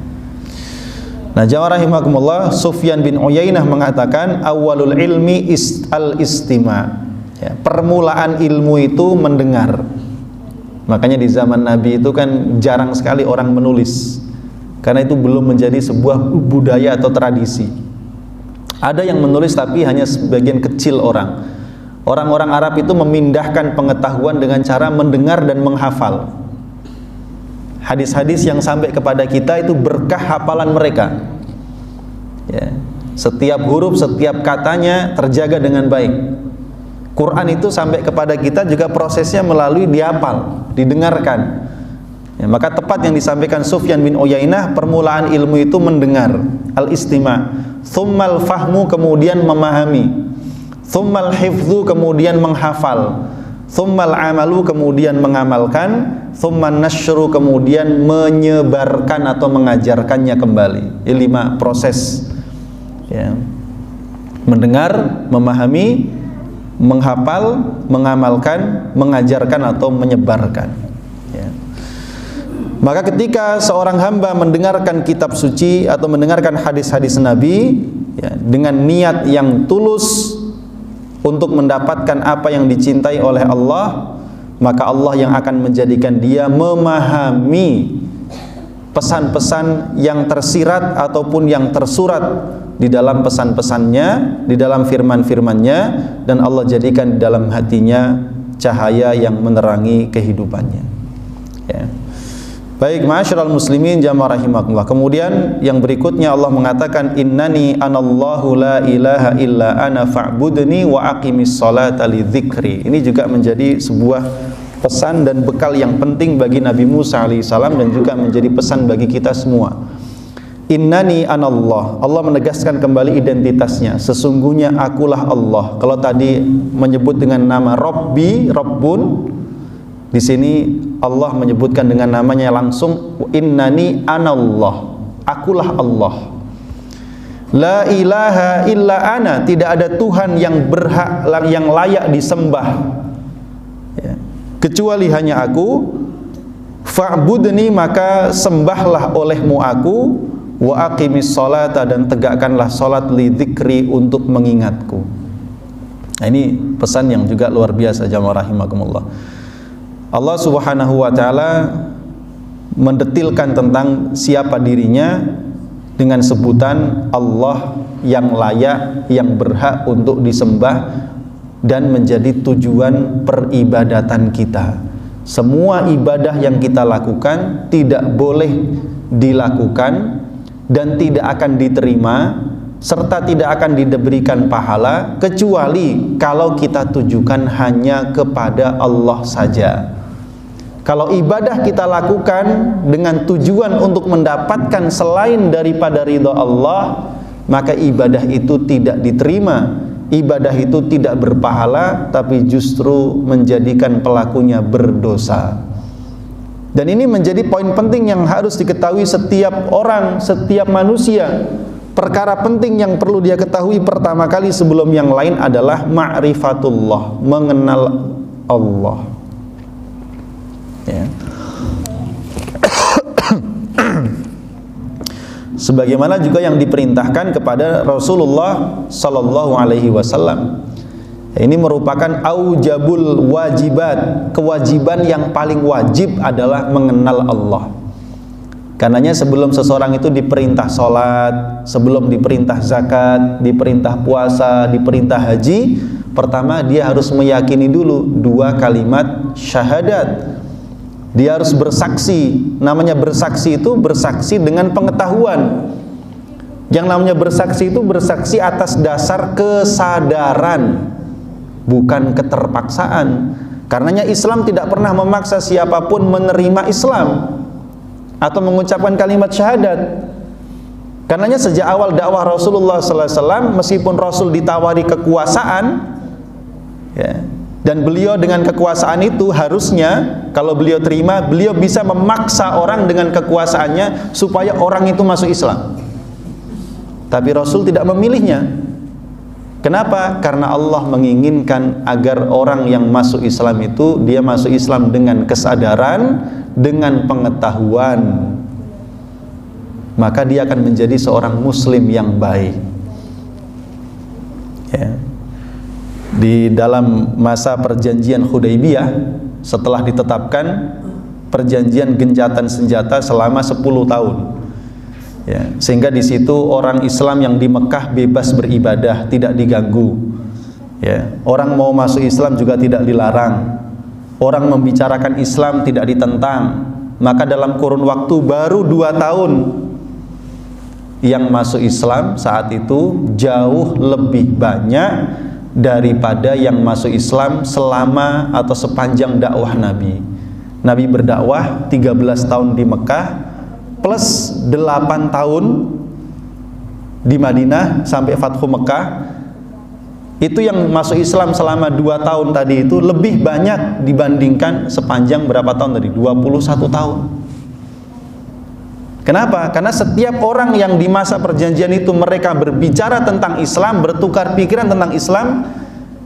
Nah, jamaah rahimakumullah, Sufyan bin Uyainah mengatakan awalul ilmi al-istima'. Ya, permulaan ilmu itu mendengar. Makanya di zaman Nabi itu kan jarang sekali orang menulis, karena itu belum menjadi sebuah budaya atau tradisi. Ada yang menulis tapi hanya sebagian kecil orang. Orang-orang Arab itu memindahkan pengetahuan dengan cara mendengar dan menghafal. Hadis-hadis yang sampai kepada kita itu berkah hafalan mereka. Ya. Setiap huruf, setiap katanya terjaga dengan baik. Quran itu sampai kepada kita juga prosesnya melalui dihafal, didengarkan. Ya, maka tepat yang disampaikan Sufyan bin Uyainah, permulaan ilmu itu mendengar, al-istima'. Thummal fahmu, kemudian memahami. Thummal hifdhu, kemudian menghafal. Thummal amalu, kemudian mengamalkan. Thumman nashru, kemudian menyebarkan atau mengajarkannya kembali. Ini 5 proses. Ya. Mendengar, memahami, menghafal, mengamalkan, mengajarkan atau menyebarkan. Ya. Maka ketika seorang hamba mendengarkan kitab suci atau mendengarkan hadis-hadis Nabi, ya, dengan niat yang tulus untuk mendapatkan apa yang dicintai oleh Allah, maka Allah yang akan menjadikan dia memahami pesan-pesan yang tersirat ataupun yang tersurat di dalam pesan-pesannya, di dalam firman-firmannya, dan Allah jadikan di dalam hatinya cahaya yang menerangi kehidupannya. Ya. Baik, ma'asyiral muslimin jamaah rahimakumullah. Kemudian yang berikutnya Allah mengatakan innani anallahu la ilaha illa ana fa'budni wa aqimis sholata li dzikri. Ini juga menjadi sebuah pesan dan bekal yang penting bagi Nabi Musa alaihissalam, dan juga menjadi pesan bagi kita semua. Innani anallah, Allah menegaskan kembali identitasnya, sesungguhnya akulah Allah. Kalau tadi menyebut dengan nama Rabbi, Rabbun, di sini Allah menyebutkan dengan namanya langsung, innani anallah, akulah Allah. La ilaha illa ana, tidak ada Tuhan yang berhak, yang layak disembah, ya, kecuali hanya aku. Fa'budni, maka sembahlah olehmu aku. Wa aqimis sholata, dan tegakkanlah salat li dzikri, untuk mengingatku. Nah, ini pesan yang juga luar biasa jamaah rahimakumullah. Allah Subhanahu wa taala mendetilkan tentang siapa dirinya dengan sebutan Allah yang layak, yang berhak untuk disembah dan menjadi tujuan peribadatan kita. Semua ibadah yang kita lakukan tidak boleh dilakukan dan tidak akan diterima serta tidak akan diberikan pahala kecuali kalau kita tujukan hanya kepada Allah saja. Kalau ibadah kita lakukan dengan tujuan untuk mendapatkan selain daripada ridha Allah, maka ibadah itu tidak diterima, ibadah itu tidak berpahala, tapi justru menjadikan pelakunya berdosa. Dan ini menjadi poin penting yang harus diketahui setiap orang, setiap manusia. Perkara penting yang perlu dia ketahui pertama kali sebelum yang lain adalah ma'rifatullah, mengenal Allah. Ya. Sebagaimana juga yang diperintahkan kepada Rasulullah sallallahu alaihi wasallam. Ini merupakan aujabul wajibat, kewajiban yang paling wajib adalah mengenal Allah. Karenanya sebelum seseorang itu diperintah sholat, sebelum diperintah zakat, diperintah puasa, diperintah haji, pertama dia harus meyakini dulu 2 kalimat syahadat. Dia harus bersaksi. Namanya bersaksi itu bersaksi dengan pengetahuan. Yang namanya bersaksi itu bersaksi atas dasar kesadaran, bukan keterpaksaan. Karenanya Islam tidak pernah memaksa siapapun menerima Islam atau mengucapkan kalimat syahadat. Karenanya sejak awal dakwah Rasulullah SAW, meskipun Rasul ditawari kekuasaan, ya, dan beliau dengan kekuasaan itu harusnya kalau beliau terima, beliau bisa memaksa orang dengan kekuasaannya supaya orang itu masuk Islam. Tapi Rasul tidak memilihnya. Kenapa? Karena Allah menginginkan agar orang yang masuk Islam itu dia masuk Islam dengan kesadaran, dengan pengetahuan, maka dia akan menjadi seorang muslim yang baik. Ya. Di dalam masa perjanjian Hudaybiyah, setelah ditetapkan perjanjian gencatan senjata selama 10 tahun, ya, sehingga di situ orang Islam yang di Mekah bebas beribadah, tidak diganggu. Ya, orang mau masuk Islam juga tidak dilarang. Orang membicarakan Islam tidak ditentang. Maka dalam kurun waktu baru 2 tahun yang masuk Islam saat itu jauh lebih banyak daripada yang masuk Islam selama atau sepanjang dakwah Nabi. Nabi berdakwah 13 tahun di Mekah plus 8 tahun di Madinah sampai Fathu Mekah. Itu yang masuk Islam selama 2 tahun tadi itu lebih banyak dibandingkan sepanjang berapa tahun tadi? 21 tahun. Kenapa? Karena setiap orang yang di masa perjanjian itu mereka berbicara tentang Islam, bertukar pikiran tentang Islam,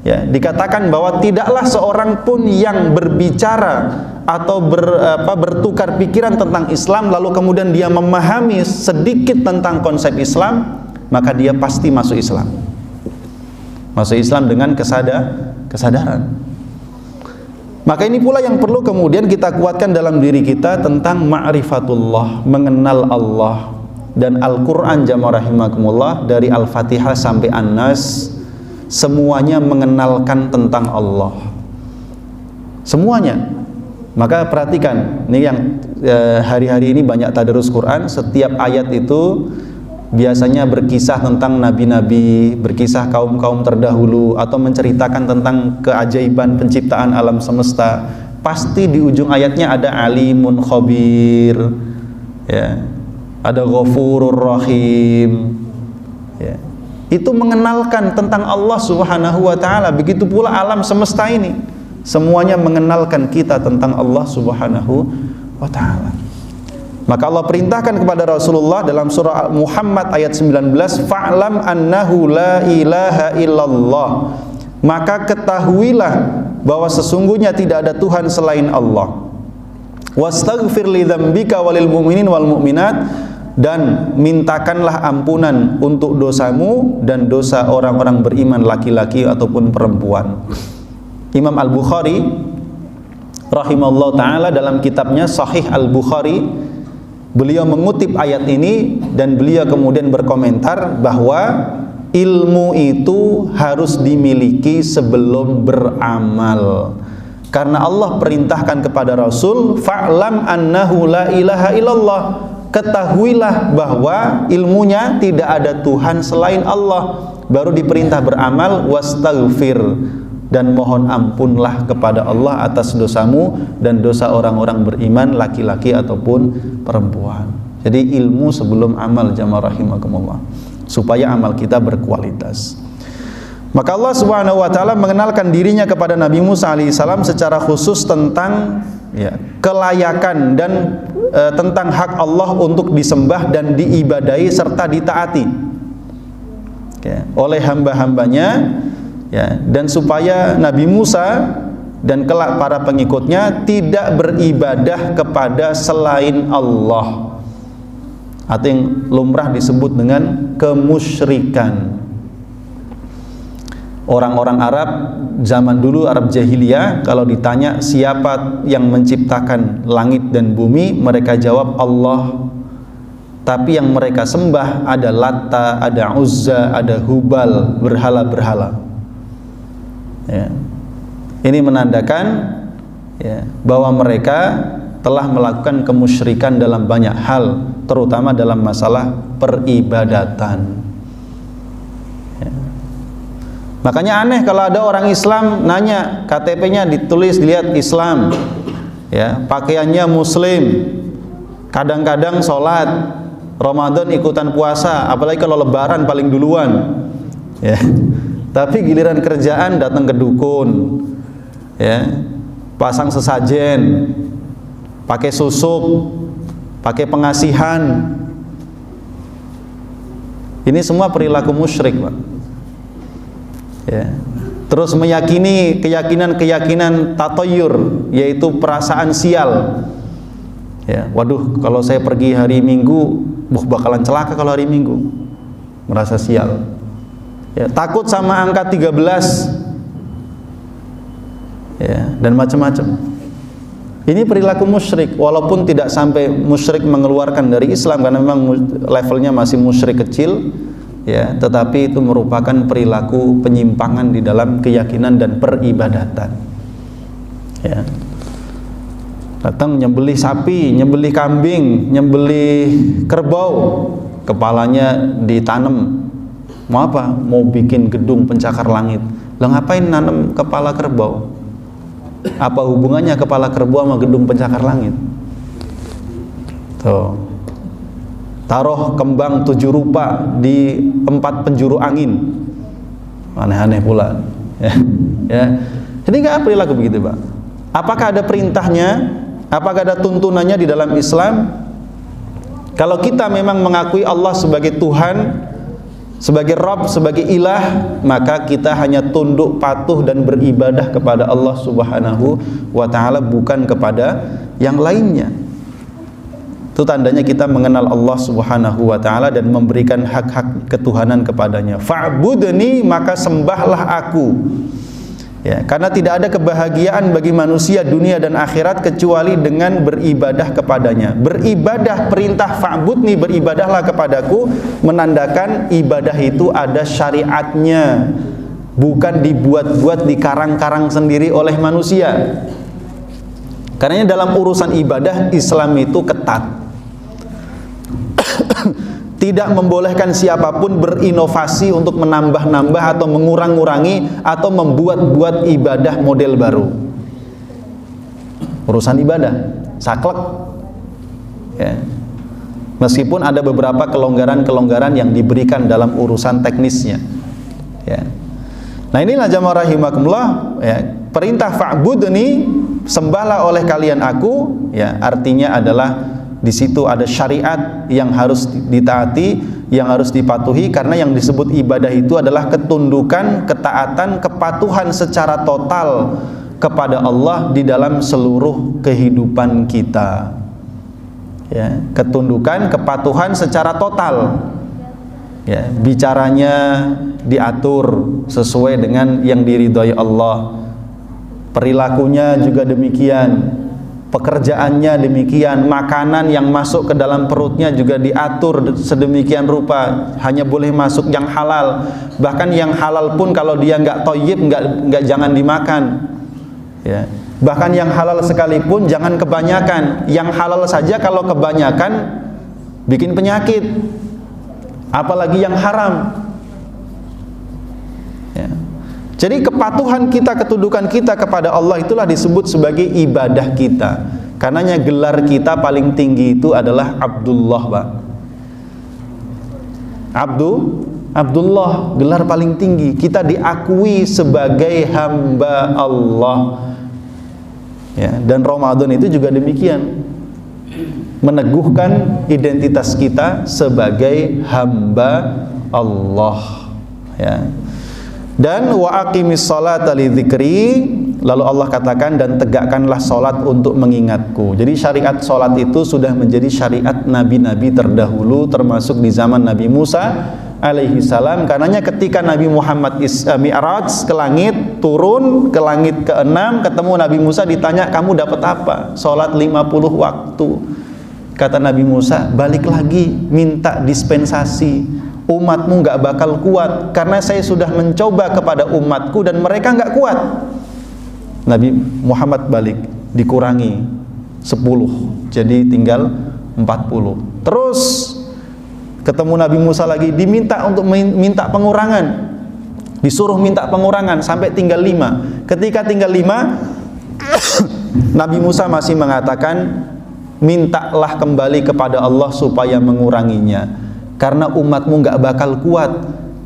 ya, dikatakan bahwa tidaklah seorang pun yang berbicara atau bertukar pikiran tentang Islam lalu kemudian dia memahami sedikit tentang konsep Islam, maka dia pasti masuk Islam. Masuk Islam dengan kesadaran. Maka ini pula yang perlu kemudian kita kuatkan dalam diri kita tentang ma'rifatullah, mengenal Allah. Dan Al-Quran jamaah rahimakumullah dari Al-Fatihah sampai An-Nas semuanya mengenalkan tentang Allah. Semuanya. Maka perhatikan, ini yang hari-hari ini banyak tadarus Quran, setiap ayat itu biasanya berkisah tentang nabi-nabi, berkisah kaum-kaum terdahulu, atau menceritakan tentang keajaiban penciptaan alam semesta. Pasti di ujung ayatnya ada alimun khabir, ya, ada ghafurur rahim, ya. Itu mengenalkan tentang Allah Subhanahu wa ta'ala. Begitu pula alam semesta ini, semuanya mengenalkan kita tentang Allah Subhanahu wa ta'ala. Maka Allah perintahkan kepada Rasulullah dalam surah Muhammad ayat 19, fa'lam annahu la ilaha illallah, maka ketahuilah bahwa sesungguhnya tidak ada Tuhan selain Allah. Wastaghfir li dzambika walil mu'minin wal mu'minat, dan mintakanlah ampunan untuk dosamu dan dosa orang-orang beriman laki-laki ataupun perempuan. Imam Al-Bukhari rahimahullah ta'ala dalam kitabnya Sahih Al-Bukhari, beliau mengutip ayat ini dan beliau kemudian berkomentar bahwa ilmu itu harus dimiliki sebelum beramal. Karena Allah perintahkan kepada Rasul, fa'lam annahu la ilaha illallah, ketahuilah bahwa ilmunya tidak ada Tuhan selain Allah. Baru diperintah beramal, wastaghfir, dan mohon ampunlah kepada Allah atas dosamu dan dosa orang-orang beriman laki-laki ataupun perempuan. Jadi ilmu sebelum amal, jamaah rahimakumullah, supaya amal kita berkualitas. Maka Allah Subhanahu wa taala mengenalkan dirinya kepada Nabi Musa alaihissalam secara khusus tentang kelayakan dan tentang hak Allah untuk disembah dan diibadahi serta ditaati oleh hamba-hambanya, dan supaya Nabi Musa dan kelak para pengikutnya tidak beribadah kepada selain Allah, atau yang lumrah disebut dengan kemusyrikan. Orang-orang Arab zaman dulu, Arab jahiliyah, kalau ditanya siapa yang menciptakan langit dan bumi, mereka jawab Allah. Tapi yang mereka sembah ada Latta, ada Uzza, ada Hubal, berhala-berhala. Ini menandakan bahwa mereka telah melakukan kemusyrikan dalam banyak hal, terutama dalam masalah peribadatan. Makanya aneh kalau ada orang Islam nanya, KTP-nya ditulis, lihat Islam, pakaiannya Muslim, kadang-kadang sholat, Ramadan ikutan puasa, apalagi kalau Lebaran paling duluan, tapi giliran kerjaan datang ke dukun, pasang sesajen, pakai susuk, pakai pengasihan. Ini semua perilaku musyrik, Pak. Terus meyakini keyakinan tatoyur, yaitu perasaan sial. Waduh, kalau saya pergi hari Minggu, bakalan celaka kalau hari Minggu, merasa sial. Takut sama angka 13, dan macam-macam. Ini perilaku musyrik, walaupun tidak sampai musyrik mengeluarkan dari Islam, karena memang levelnya masih musyrik kecil. Tetapi itu merupakan perilaku penyimpangan di dalam keyakinan dan peribadatan. Datang nyembelih sapi, nyembelih kambing, nyembelih kerbau, kepalanya ditanam. Mau apa? Mau bikin gedung pencakar langit. Lah ngapain nanam kepala kerbau? Apa hubungannya kepala kerbau sama gedung pencakar langit? Tuh. Taruh kembang 7 rupa di 4 penjuru angin, aneh-aneh pula. Jadi nggak perilaku begitu, Pak. Apakah ada perintahnya? Apakah ada tuntunannya di dalam Islam? Kalau kita memang mengakui Allah sebagai Tuhan, sebagai Rabb, sebagai Ilah, maka kita hanya tunduk patuh dan beribadah kepada Allah Subhanahu wa ta'ala, bukan kepada yang lainnya. Itu tandanya kita mengenal Allah Subhanahu wa ta'ala dan memberikan hak-hak ketuhanan kepadanya. Fa'budni, maka sembahlah aku. Karena tidak ada kebahagiaan bagi manusia dunia dan akhirat kecuali dengan beribadah kepadanya. Beribadah, perintah fa'budni, beribadahlah kepadaku, menandakan ibadah itu ada syariatnya, bukan dibuat-buat, dikarang-karang sendiri oleh manusia. Karena dalam urusan ibadah Islam itu ketat. Tidak membolehkan siapapun berinovasi untuk menambah-nambah atau mengurang-ngurangi atau membuat-buat ibadah model baru. Urusan ibadah saklek. Meskipun ada beberapa kelonggaran-kelonggaran yang diberikan dalam urusan teknisnya. Nah inilah jamaah rahimakumullah, perintah fa'budni, sembahlah oleh kalian aku, artinya adalah di situ ada syariat yang harus ditaati, yang harus dipatuhi, karena yang disebut ibadah itu adalah ketundukan, ketaatan, kepatuhan secara total kepada Allah di dalam seluruh kehidupan kita. ya, ketundukan, kepatuhan secara total. Ya, bicaranya diatur sesuai dengan yang diridhoi Allah. Perilakunya juga demikian. Pekerjaannya demikian, makanan yang masuk ke dalam perutnya juga diatur sedemikian rupa, hanya boleh masuk yang halal. Bahkan yang halal pun kalau dia nggak thayyib, nggak jangan dimakan. Ya. Bahkan yang halal sekalipun jangan kebanyakan. Yang halal saja kalau kebanyakan bikin penyakit, apalagi yang haram. Ya. Jadi kepatuhan kita, ketundukan kita kepada Allah itulah disebut sebagai ibadah kita. Karenanya gelar kita paling tinggi itu adalah Abdullah, Pak. Abdullah, gelar paling tinggi. Kita diakui sebagai hamba Allah. Ya, dan Ramadan itu juga demikian. Meneguhkan identitas kita sebagai hamba Allah. Ya. Dan wa aqimis sholata li dzikri, lalu Allah katakan dan tegakkanlah salat untuk mengingatku. Jadi syariat salat itu sudah menjadi syariat nabi-nabi terdahulu, termasuk di zaman Nabi Musa alaihi salam. Karenanya ketika Nabi Muhammad Mi'raj ke langit, turun ke langit ke-6, ketemu Nabi Musa, ditanya, kamu dapat apa? Salat 50 waktu. Kata Nabi Musa, balik lagi minta dispensasi. Umatmu nggak bakal kuat karena saya sudah mencoba kepada umatku dan mereka nggak kuat. Nabi Muhammad balik, dikurangi 10, jadi tinggal 40. Terus ketemu Nabi Musa lagi, diminta untuk minta pengurangan, disuruh minta pengurangan sampai tinggal 5. Ketika tinggal 5, Nabi Musa masih mengatakan, mintalah kembali kepada Allah supaya menguranginya, karena umatmu nggak bakal kuat,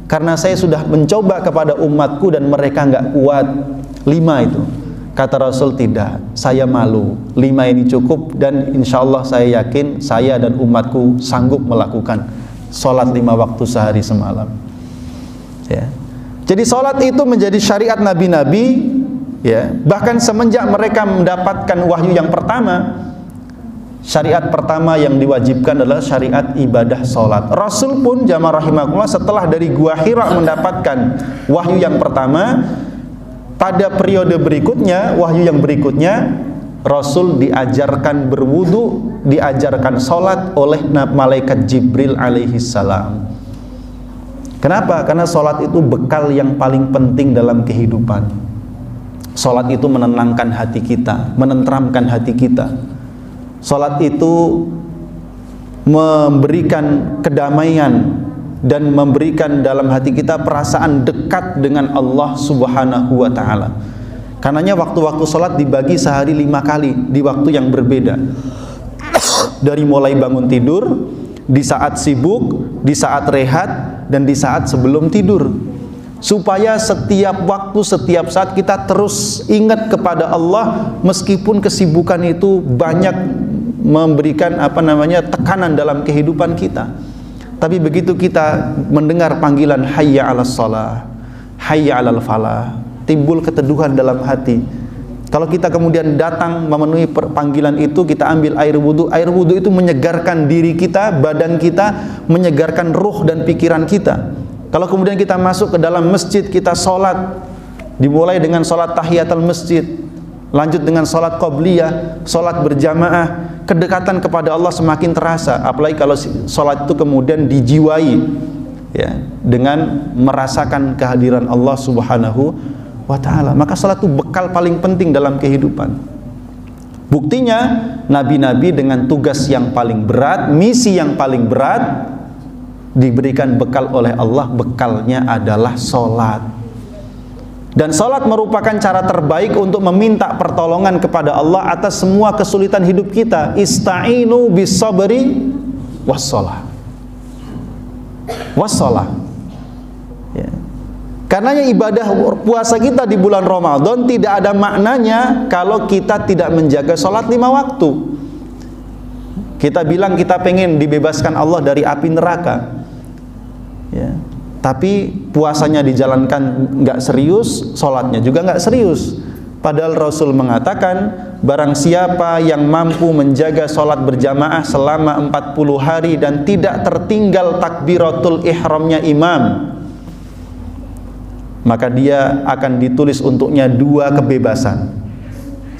karena saya sudah mencoba kepada umatku dan mereka nggak kuat. 5 itu. Kata Rasul, tidak, saya malu, 5 ini cukup, dan insya Allah saya yakin saya dan umatku sanggup melakukan sholat 5 waktu sehari semalam. Ya. Jadi sholat itu menjadi syariat nabi-nabi, ya. Bahkan semenjak mereka mendapatkan wahyu yang pertama, syariat pertama yang diwajibkan adalah syariat ibadah sholat. Rasul pun jamaah rahimakumullah setelah dari Gua Hira mendapatkan wahyu yang pertama, pada periode berikutnya, wahyu yang berikutnya, Rasul diajarkan berwudu, diajarkan sholat oleh malaikat Jibril alaihi salam. Kenapa? Karena sholat itu bekal yang paling penting dalam kehidupan. Sholat itu menenangkan hati kita, menenteramkan hati kita. Salat itu memberikan kedamaian dan memberikan dalam hati kita perasaan dekat dengan Allah Subhanahu wa ta'ala. Karenanya waktu-waktu salat dibagi sehari 5 kali di waktu yang berbeda. Dari mulai bangun tidur, di saat sibuk, di saat rehat, dan di saat sebelum tidur. Supaya setiap waktu, setiap saat kita terus ingat kepada Allah, meskipun kesibukan itu banyak memberikan tekanan dalam kehidupan kita. Tapi begitu kita mendengar panggilan hayya 'alas shalah, hayya 'alal falah, timbul keteduhan dalam hati. Kalau kita kemudian datang memenuhi panggilan itu, kita ambil air wudu. Air wudu itu menyegarkan diri kita, badan kita, menyegarkan ruh dan pikiran kita. Kalau kemudian kita masuk ke dalam masjid, kita sholat, dimulai dengan sholat tahiyatul masjid, lanjut dengan sholat qobliyah, sholat berjamaah, kedekatan kepada Allah semakin terasa. Apalagi kalau sholat itu kemudian dijiwai, ya, dengan merasakan kehadiran Allah Subhanahu wa ta'ala, maka sholat itu bekal paling penting dalam kehidupan. Buktinya nabi-nabi dengan tugas yang paling berat, misi yang paling berat, diberikan bekal oleh Allah. Bekalnya adalah sholat. Dan sholat merupakan cara terbaik untuk meminta pertolongan kepada Allah atas semua kesulitan hidup kita. Ista'inu bis sabri wassalah. Wassalah. Ya. Karenanya ibadah puasa kita di bulan Ramadan tidak ada maknanya kalau kita tidak menjaga sholat 5 waktu. Kita bilang kita pengen dibebaskan Allah dari api neraka, ya. Tapi puasanya dijalankan nggak serius, sholatnya juga nggak serius. Padahal Rasul mengatakan, barang siapa yang mampu menjaga sholat berjamaah selama 40 hari dan tidak tertinggal takbiratul ihramnya imam, maka dia akan ditulis untuknya 2 kebebasan.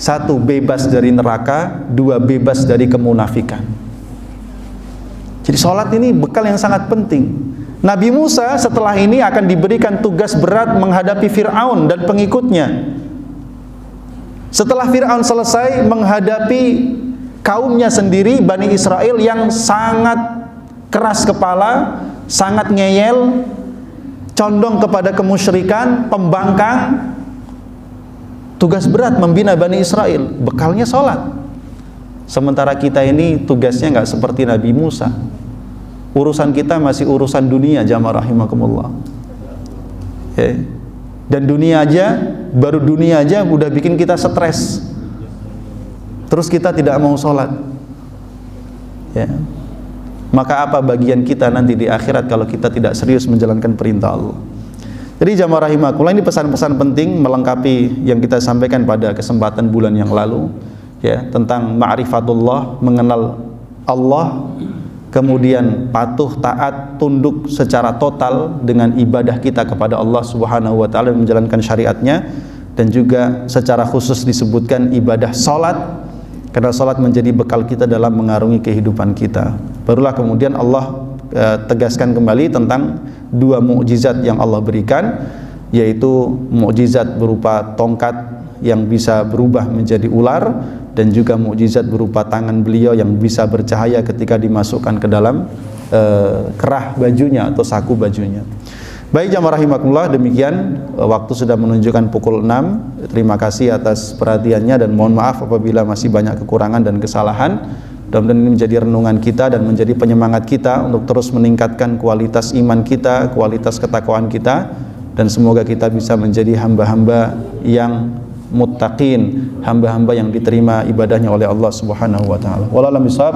1, bebas dari neraka, 2, bebas dari kemunafikan. Jadi sholat ini bekal yang sangat penting. Nabi Musa setelah ini akan diberikan tugas berat menghadapi Fir'aun dan pengikutnya. Setelah Fir'aun selesai menghadapi kaumnya sendiri, Bani Israel yang sangat keras kepala, sangat ngeyel, condong kepada kemusyrikan, pembangkang, tugas berat membina Bani Israel, bekalnya sholat. Sementara kita ini tugasnya nggak seperti Nabi Musa. Urusan kita masih urusan dunia, jamaah rahimakumullah. Dan dunia aja, baru dunia aja udah bikin kita stres. Terus kita tidak mau sholat. Maka apa bagian kita nanti di akhirat kalau kita tidak serius menjalankan perintah Allah? Jadi jamaah rahimakumullah, ini pesan-pesan penting melengkapi yang kita sampaikan pada kesempatan bulan yang lalu, tentang ma'rifatullah, mengenal Allah, kemudian patuh, taat, tunduk secara total dengan ibadah kita kepada Allah Subhanahu wa ta'ala, menjalankan syariatnya, dan juga secara khusus disebutkan ibadah salat, karena salat menjadi bekal kita dalam mengarungi kehidupan kita. Barulah kemudian Allah tegaskan kembali tentang 2 mukjizat yang Allah berikan, yaitu mukjizat berupa tongkat yang bisa berubah menjadi ular, dan juga mukjizat berupa tangan beliau yang bisa bercahaya ketika dimasukkan ke dalam kerah bajunya atau saku bajunya. Baik jamaah rahimakumullah, demikian waktu sudah menunjukkan pukul 6. Terima kasih atas perhatiannya dan mohon maaf apabila masih banyak kekurangan dan kesalahan. Mudah-mudahan ini menjadi renungan kita dan menjadi penyemangat kita untuk terus meningkatkan kualitas iman kita, kualitas ketakwaan kita, dan semoga kita bisa menjadi hamba-hamba yang muttaqin, hamba-hamba yang diterima ibadahnya oleh Allah Subhanahu wa ta'ala. Wallahu a'lam bishawab.